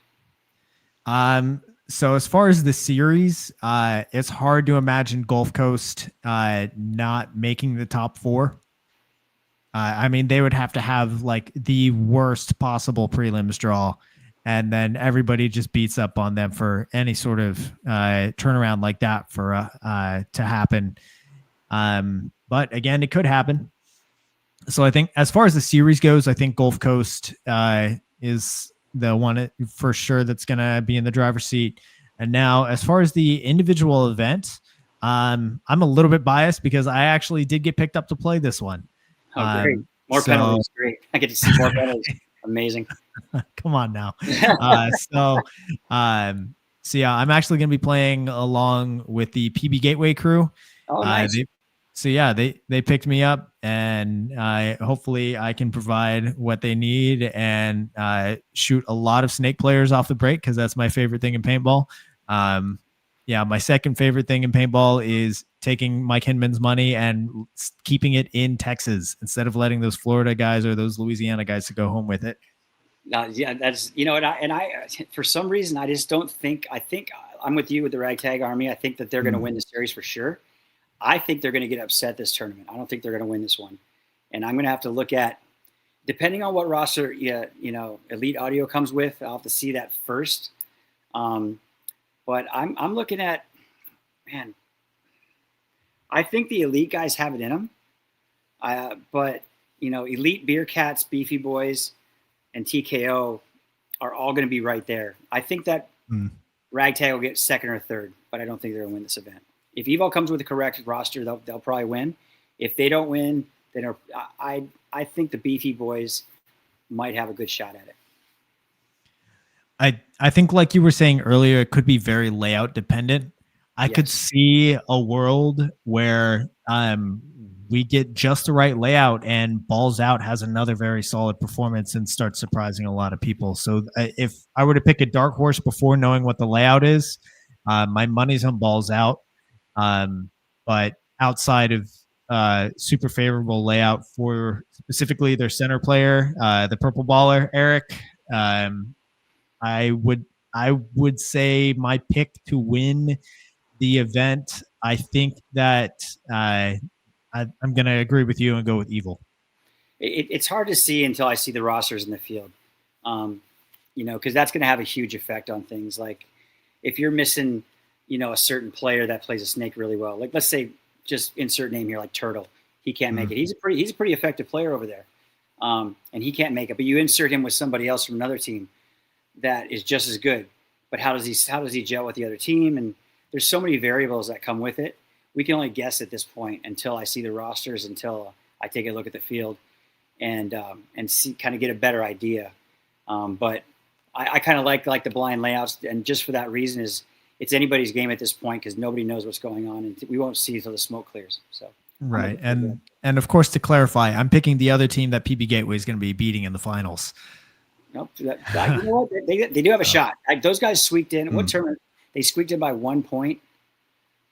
So as far as the series, it's hard to imagine Gulf Coast not making the top 4. They would have to have the worst possible prelims draw, and then everybody just beats up on them for any sort of turnaround like that for to happen. But again, it could happen. So I think as far as the series goes, I think Gulf Coast is the one for sure that's going to be in the driver's seat. And now as far as the individual event, I'm a little bit biased because I actually did get picked up to play this one. Oh, great. More penalties. Great. I get to see more penalties. Amazing. Come on now. So yeah, I'm actually going to be playing along with the PB Gateway crew. Oh, nice. They picked me up, and hopefully I can provide what they need and shoot a lot of snake players off the break, because that's my favorite thing in paintball. My second favorite thing in paintball is taking Mike Hinman's money and keeping it in Texas instead of letting those Florida guys or those Louisiana guys to go home with it. Yeah, that's, and I for some reason, I just don't think, I think I'm with you with the Ragtag Army. I think that they're going to win the series for sure. I think they're going to get upset this tournament. I don't think they're going to win this one. And I'm going to have to look at, depending on what roster, Elite Audio comes with, I'll have to see that first. But I'm looking at, man, I think the Elite guys have it in them. But, Elite Beer Cats, Beefy Boys, and TKO are all going to be right there. I think that Ragtag will get second or third, but I don't think they're going to win this event. If Evo comes with the correct roster, they'll probably win. If they don't win, then I think the Beefy Boys might have a good shot at it. I think, like you were saying earlier, it could be very layout dependent. I could see a world where we get just the right layout and Balls Out has another very solid performance and starts surprising a lot of people. So if I were to pick a dark horse before knowing what the layout is, my money's on Balls Out. But outside of super favorable layout for specifically their center player, the purple baller, Eric, I would say my pick to win the event. I think that I'm going to agree with you and go with Evil. It's hard to see until I see the rosters in the field, because that's going to have a huge effect on things. Like if you're missing, a certain player that plays a snake really well, like let's say just insert name here, like Turtle, he can't make it. He's a pretty effective player over there, and he can't make it. But you insert him with somebody else from another team that is just as good. But how does he gel with the other team? And there's so many variables that come with it. We can only guess at this point until I see the rosters, until I take a look at the field and see, kind of get a better idea. But I kind of like the blind layouts, and just for that reason it's anybody's game at this point because nobody knows what's going on, and we won't see until the smoke clears. So right, and of course, to clarify, I'm picking the other team that PB Gateway is going to be beating in the finals. Nope, you know what? They do have a shot. Those guys squeaked in. What tournament? They squeaked in by 1 point.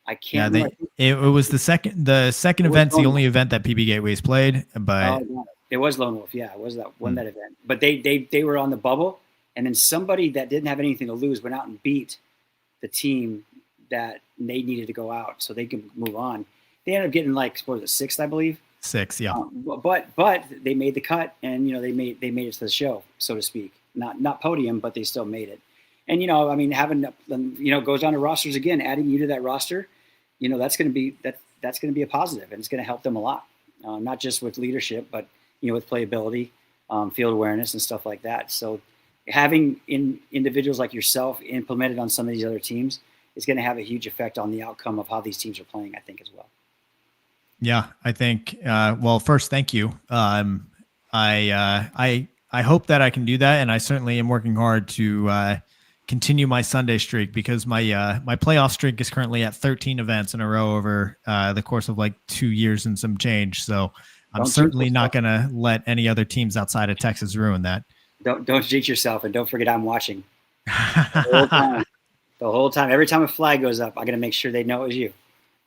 I can't. Yeah, it was the second. The second event's the only event that PB Gateway's played, but it was Lone Wolf. Yeah, it was that event. But they were on the bubble, and then somebody that didn't have anything to lose went out and beat the team that they needed to go out so they can move on. They ended up getting sixth, I believe. 6, yeah. But they made the cut, and they made it to the show, so to speak. Not podium, but they still made it. And having goes on to rosters again, adding you to that roster, that's going to be that's going to be a positive, and it's going to help them a lot, not just with leadership, but with playability, field awareness, and stuff like that. So having individuals like yourself implemented on some of these other teams is going to have a huge effect on the outcome of how these teams are playing, I think, as well. Yeah, I think. Well, first, thank you. I hope that I can do that, and I certainly am working hard to continue my Sunday streak, because my playoff streak is currently at 13 events in a row over the course of 2 years and some change. So I'm certainly not going to let any other teams outside of Texas ruin that. Don't jinx yourself, and don't forget I'm watching the whole time. Every time a flag goes up, I got to make sure they know it was you.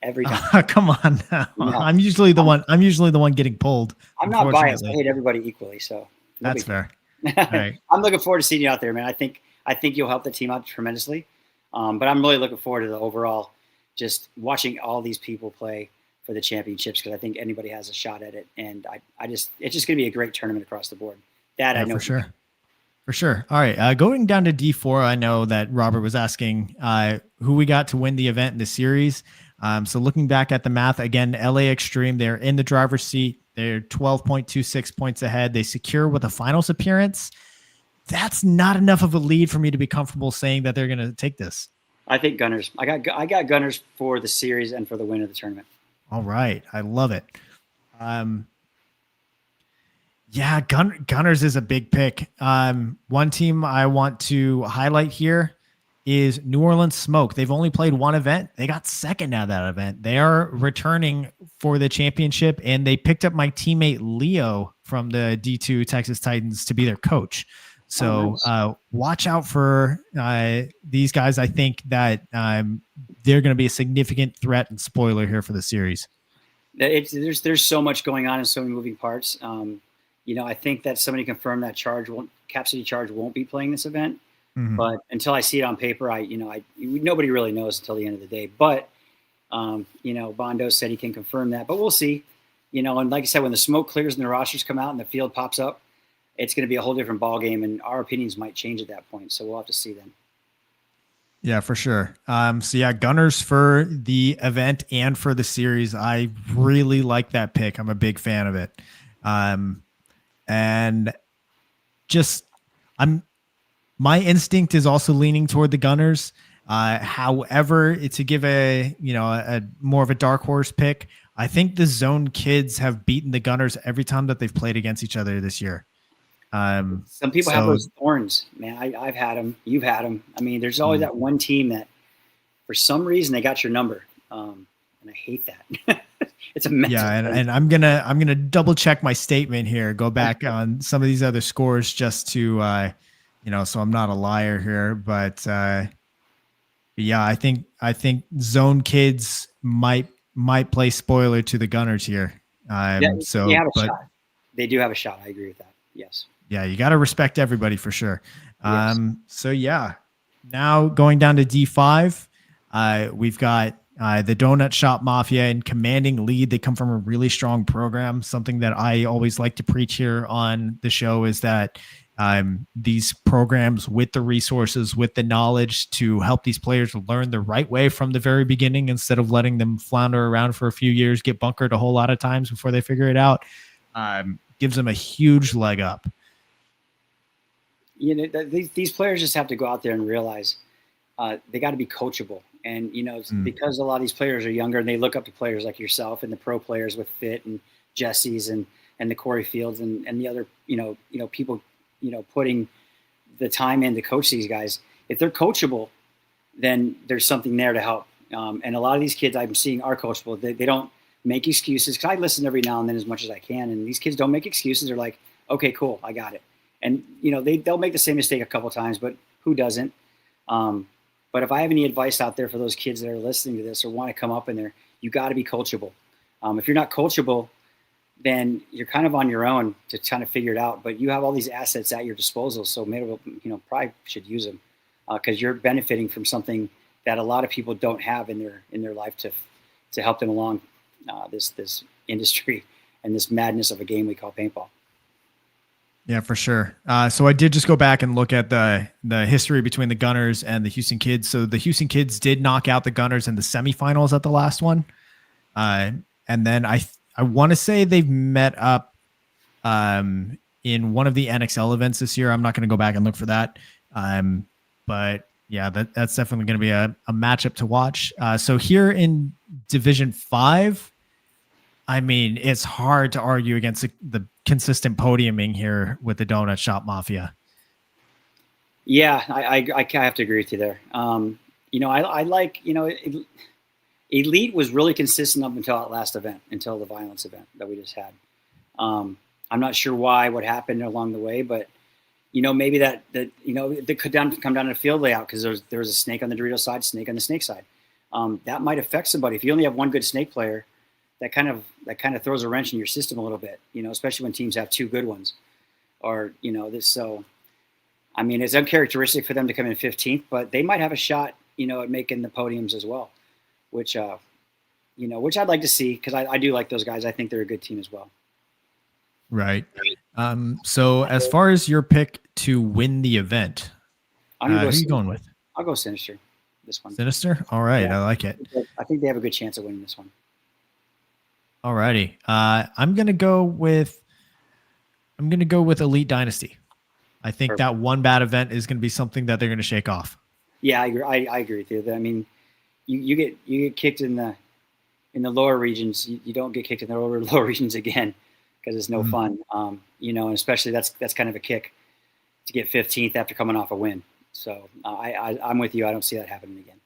Every time. Come on now. No. I'm usually the one getting pulled. I'm not biased. I hate everybody equally, so that's fair. All right. I'm looking forward to seeing you out there, man. I think you'll help the team out tremendously. But I'm really looking forward to the overall, just watching all these people play for the championships, because I think anybody has a shot at it. And it's just going to be a great tournament across the board. I know for sure. All right. Going down to D4, I know that Robert was asking who we got to win the event in the series. So looking back at the math again, LA Extreme, they're in the driver's seat. They're 12.26 points ahead. They secure with a finals appearance. That's not enough of a lead for me to be comfortable saying that they're going to take this. I think Gunners. I got Gunners for the series and for the win of the tournament. All right. I love it. Yeah, Gunners is a big pick. One team I want to highlight here is New Orleans Smoke. They've only played one event. They got second out of that event. They are returning for the championship, and they picked up my teammate Leo from the D2 Texas Titans to be their coach. So watch out for these guys. I think that they're going to be a significant threat and spoiler here for the series. There's so much going on and so many moving parts. I think that somebody confirmed that Cap City Charge won't be playing this event. Mm-hmm. But until I see it on paper, nobody really knows until the end of the day. But Bondo said he can confirm that, but we'll see. you know, and like I said, when the smoke clears and the rosters come out and the field pops up, it's going to be a whole different ball game, and our opinions might change at that point. So we'll have to see then. Yeah, for sure. So yeah, Gunners for the event and for the series. I really like that pick. I'm a big fan of it. And just my instinct is also leaning toward the Gunners. However, to give a more of a dark horse pick, I think the Zone Kids have beaten the Gunners every time that they've played against each other this year. Some people have those thorns, man. I've had them. You've had them. I mean, there's always that one team that, for some reason, they got your number, and I hate that. It's a mess. Yeah, and I'm gonna double check my statement here. Go back on some of these other scores just to, so I'm not a liar here. But yeah, I think Zone Kids might play spoiler to the Gunners here. So they have a shot. They do have a shot. I agree with that. Yes. Yeah, you got to respect everybody for sure. Yes. So yeah, now going down to D5, we've got the Donut Shop Mafia in commanding lead. They come from a really strong program. Something that I always like to preach here on the show is that these programs with the resources, with the knowledge to help these players learn the right way from the very beginning, instead of letting them flounder around for a few years, get bunkered a whole lot of times before they figure it out, gives them a huge leg up. You know, these players just have to go out there and realize they got to be coachable. And, you know, because a lot of these players are younger and they look up to players like yourself and the pro players with Fit and Jesse's and the Corey Fields and the other, people, putting the time in to coach these guys. If they're coachable, then there's something there to help. And a lot of these kids I'm seeing are coachable. They don't make excuses, because I listen every now and then as much as I can. And these kids don't make excuses. They're like, okay, cool, I got it. And, they'll make the same mistake a couple of times, but who doesn't? But if I have any advice out there for those kids that are listening to this or want to come up in there, you got to be coachable. If you're not coachable, then you're kind of on your own to kind of figure it out. But you have all these assets at your disposal, so maybe probably should use them, because you're benefiting from something that a lot of people don't have in their life to help them along this industry and this madness of a game we call paintball. Yeah, for sure. So I did just go back and look at the history between the Gunners and the Houston Kids. So the Houston Kids did knock out the Gunners in the semifinals at the last one. And then I want to say they've met up in one of the NXL events this year. I'm not going to go back and look for that. But yeah, that's definitely going to be a matchup to watch. So here in Division 5, I mean, it's hard to argue against the consistent podiuming here with the Donut Shop Mafia. Yeah, I have to agree with you there. I like, Elite was really consistent up until that last event, until the violence event that we just had. I'm not sure what happened along the way, but, maybe that could come down to field layout, because there was a snake on the Dorito side, snake on the snake side. That might affect somebody. If you only have one good snake player, that kind of throws a wrench in your system a little bit, especially when teams have two good ones, or this. So, I mean, it's uncharacteristic for them to come in 15th, but they might have a shot, at making the podiums as well, which I'd like to see, because I do like those guys. I think they're a good team as well. Right. So as far as your pick to win the event, who are you going with? I'll go Sinister. This one. Sinister. All right, yeah. I like it. I think they have a good chance of winning this one. All righty. I'm gonna go with Elite Dynasty. I think that one bad event is gonna be something that they're gonna shake off. Yeah, I agree with you. I mean, you get kicked in the lower regions. You don't get kicked in the lower regions again, because it's no fun. And especially that's kind of a kick to get 15th after coming off a win. So I'm with you. I don't see that happening again.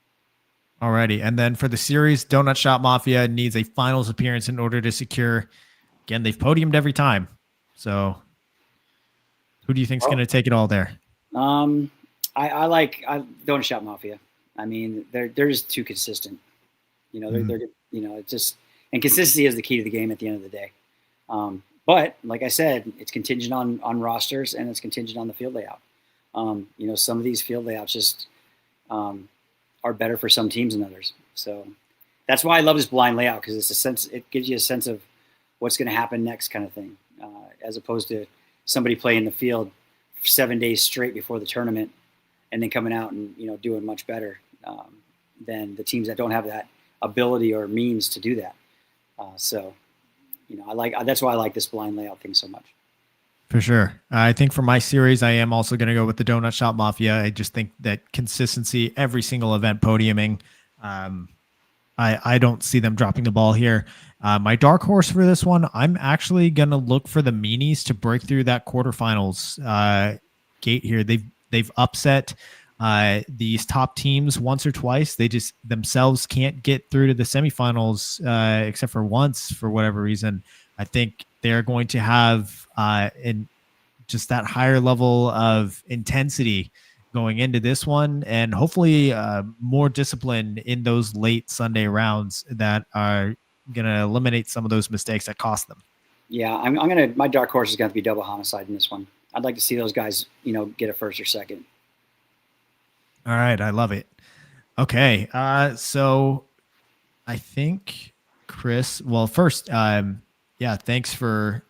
Alrighty. And then for the series, Donut Shop Mafia needs a finals appearance in order to secure. Again, they've podiumed every time. So who do you think is going to take it all there? I like Donut Shop Mafia. I mean, they're just too consistent. They're it's just, and consistency is the key to the game at the end of the day. But like I said, it's contingent on rosters, and it's contingent on the field layout. Some of these field layouts just are better for some teams than others. So that's why I love this blind layout, because it gives you a sense of what's going to happen next kind of thing, as opposed to somebody playing the field 7 days straight before the tournament and then coming out and, doing much better than the teams that don't have that ability or means to do that. So, that's why I like this blind layout thing so much. For sure. I think for my series, I am also going to go with the Donut Shop Mafia. I just think that consistency, every single event podiuming, I don't see them dropping the ball here. My dark horse for this one, I'm actually going to look for the Meanies to break through that quarterfinals gate here. They've upset these top teams once or twice. They just themselves can't get through to the semifinals except for once for whatever reason. I think they're going to have in just that higher level of intensity going into this one, and hopefully more discipline in those late Sunday rounds that are going to eliminate some of those mistakes that cost them. Yeah, my dark horse is going to be Double Homicide in this one. I'd like to see those guys, get a first or second. All right, I love it. Okay, so I think Chris. Well, first, thanks for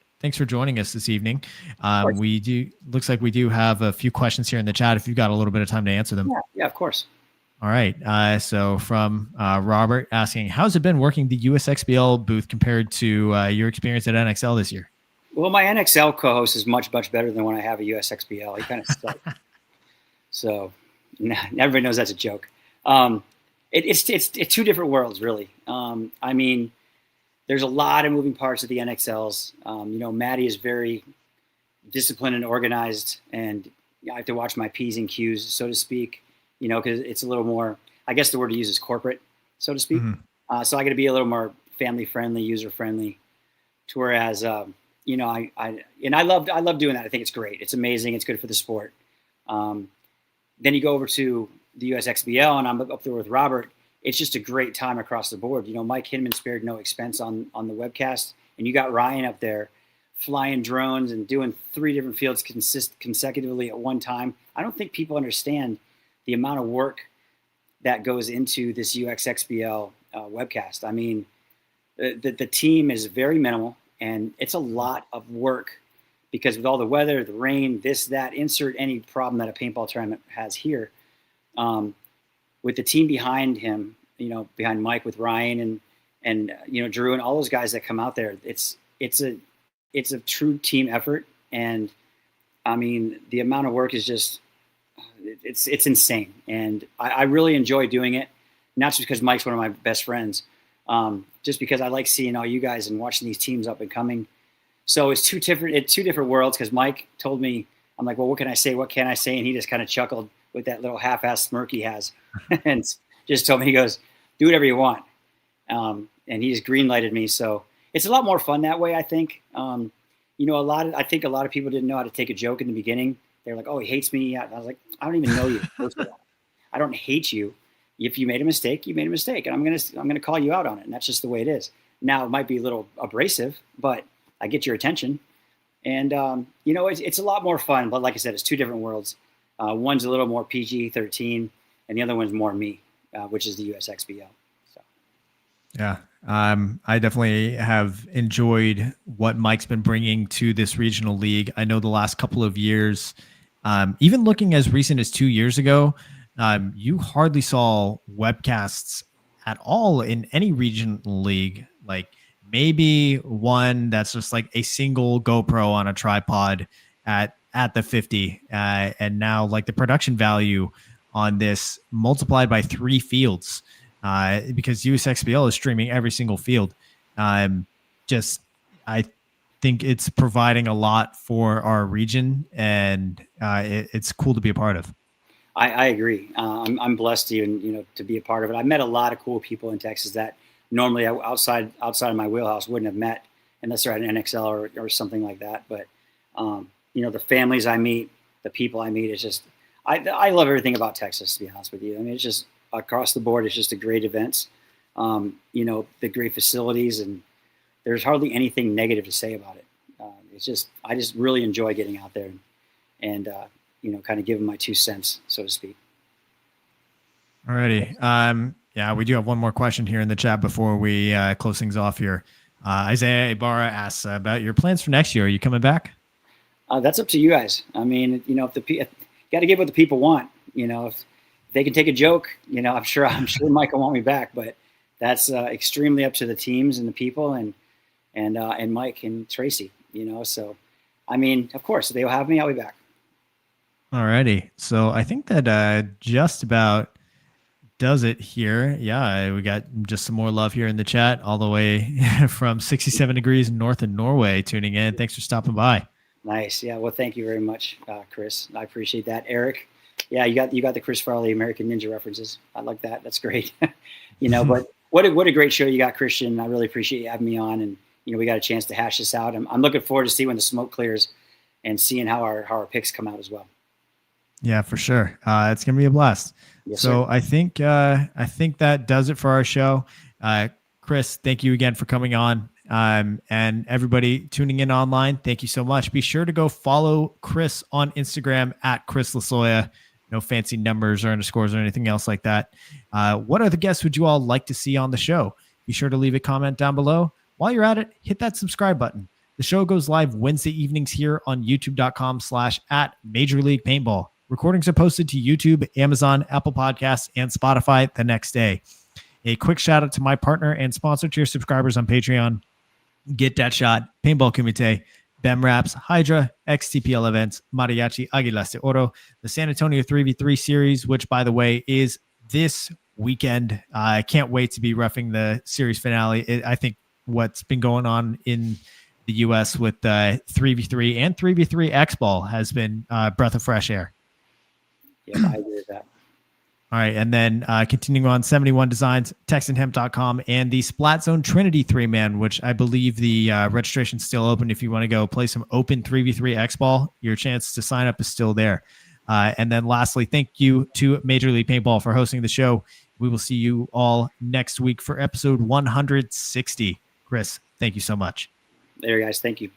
joining us this evening. Looks like we do have a few questions here in the chat. If you've got a little bit of time to answer them. Yeah, of course. All right. So from Robert asking, how's it been working the USXBL booth compared to your experience at NXL this year? Well, my NXL co-host is much better than when I have a USXBL. He kind of sucks. So everybody knows that's a joke. It's two different worlds, really. I mean, there's a lot of moving parts of the NXLs. Maddie is very disciplined and organized, and I have to watch my P's and Q's, so to speak, because it's a little more, I guess the word to use is corporate, so to speak. Mm-hmm. So I got to be a little more family friendly, user friendly, to whereas, I love doing that. I think it's great. It's amazing. It's good for the sport. Then you go over to the USXBL, and I'm up there with Robert. It's just a great time across the board. Mike Hinman spared no expense on the webcast, and you got Ryan up there flying drones and doing 3 different fields consecutively at one time. I don't think people understand the amount of work that goes into this USXBL webcast. I mean, the team is very minimal, and it's a lot of work because with all the weather, the rain, this, that, insert any problem that a paintball tournament has here. With the team behind him, behind Mike with Ryan and Drew and all those guys that come out there, it's a true team effort. And I mean, the amount of work is just, it's insane. And I really enjoy doing it. Not just because Mike's one of my best friends, just because I like seeing all you guys and watching these teams up and coming. So it's two different worlds. Cause Mike told me, I'm like, well, what can I say? What can I say? And he just kind of chuckled with that little half-ass smirk he has and just told me, he goes, do whatever you want. And he just green-lighted me. So it's a lot more fun that way, I think. I think a lot of people didn't know how to take a joke in the beginning. They're like, oh, he hates me. I was like, I don't even know you. First of all, I don't hate you. If you made a mistake, you made a mistake. And I'm going to call you out on it. And that's just the way it is. Now it might be a little abrasive, but I get your attention. And, it's a lot more fun. But like I said, it's two different worlds. One's a little more PG-13, and the other one's more me, which is the USXBL. So, yeah, I definitely have enjoyed what Mike's been bringing to this regional league. I know the last couple of years, even looking as recent as 2 years ago, you hardly saw webcasts at all in any regional league. Like maybe one that's just like a single GoPro on a tripod at the 50. And now like the production value on this multiplied by 3 fields, because USXBL is streaming every single field. I think it's providing a lot for our region, and it's cool to be a part of. I agree. I'm blessed to be a part of it. I met a lot of cool people in Texas that normally outside of my wheelhouse wouldn't have met unless they're at an NXL or something like that. But the families I meet, the people I meet, it's just, I love everything about Texas, to be honest with you. I mean, it's just across the board, it's just a great events, the great facilities, and there's hardly anything negative to say about it. I just really enjoy getting out there and kind of giving my 2 cents, so to speak. Alrighty. Yeah, we do have one more question here in the chat before we close things off here. Isaiah Ibarra asks about your plans for next year. Are you coming back? That's up to you guys. I mean, if you got to give what the people want. If they can take a joke, I'm sure Mike will want me back, but that's extremely up to the teams and the people and Mike and Tracy. So I mean, of course, if they'll have me, I'll be back. Alrighty. So I think that just about does it here. Yeah, we got just some more love here in the chat, all the way from 67 degrees north of Norway tuning in. Thanks for stopping by. Nice. Yeah. Well, thank you very much, Chris. I appreciate that. Eric. Yeah, you got the Chris Farley American Ninja references. I like that. That's great. But what a great show you got, Christian. I really appreciate you having me on, and we got a chance to hash this out. I'm looking forward to see when the smoke clears and seeing how our picks come out as well. Yeah, for sure. It's gonna be a blast. Yes, so sir. I think that does it for our show. Chris, thank you again for coming on. And everybody tuning in online, thank you so much. Be sure to go follow Chris on Instagram at Chris Lasoya. No fancy numbers or underscores or anything else like that. What other guests would you all like to see on the show? Be sure to leave a comment down below. While you're at it, hit that subscribe button. The show goes live Wednesday evenings here on youtube.com/@Major League Paintball. Recordings are posted to YouTube, Amazon, Apple Podcasts, and Spotify the next day. A quick shout out to my partner and sponsor tier subscribers on Patreon. Get That Shot, Paintball Kumite, BEM Raps, Hydra, XTPL Events, Mariachi Aguilas de Oro, the San Antonio 3v3 series, which, by the way, is this weekend. I can't wait to be roughing the series finale. I think what's been going on in the U.S. with 3v3 and 3v3 X-Ball has been a breath of fresh air. Yeah, I agree with that. All right, and then continuing on, 71 Designs, TexanHemp.com, and the Splat Zone Trinity 3-man, which I believe the registration's still open. If you want to go play some open 3v3 X-Ball, your chance to sign up is still there. And then lastly, thank you to Major League Paintball for hosting the show. We will see you all next week for episode 160. Chris, thank you so much. There, guys. Thank you.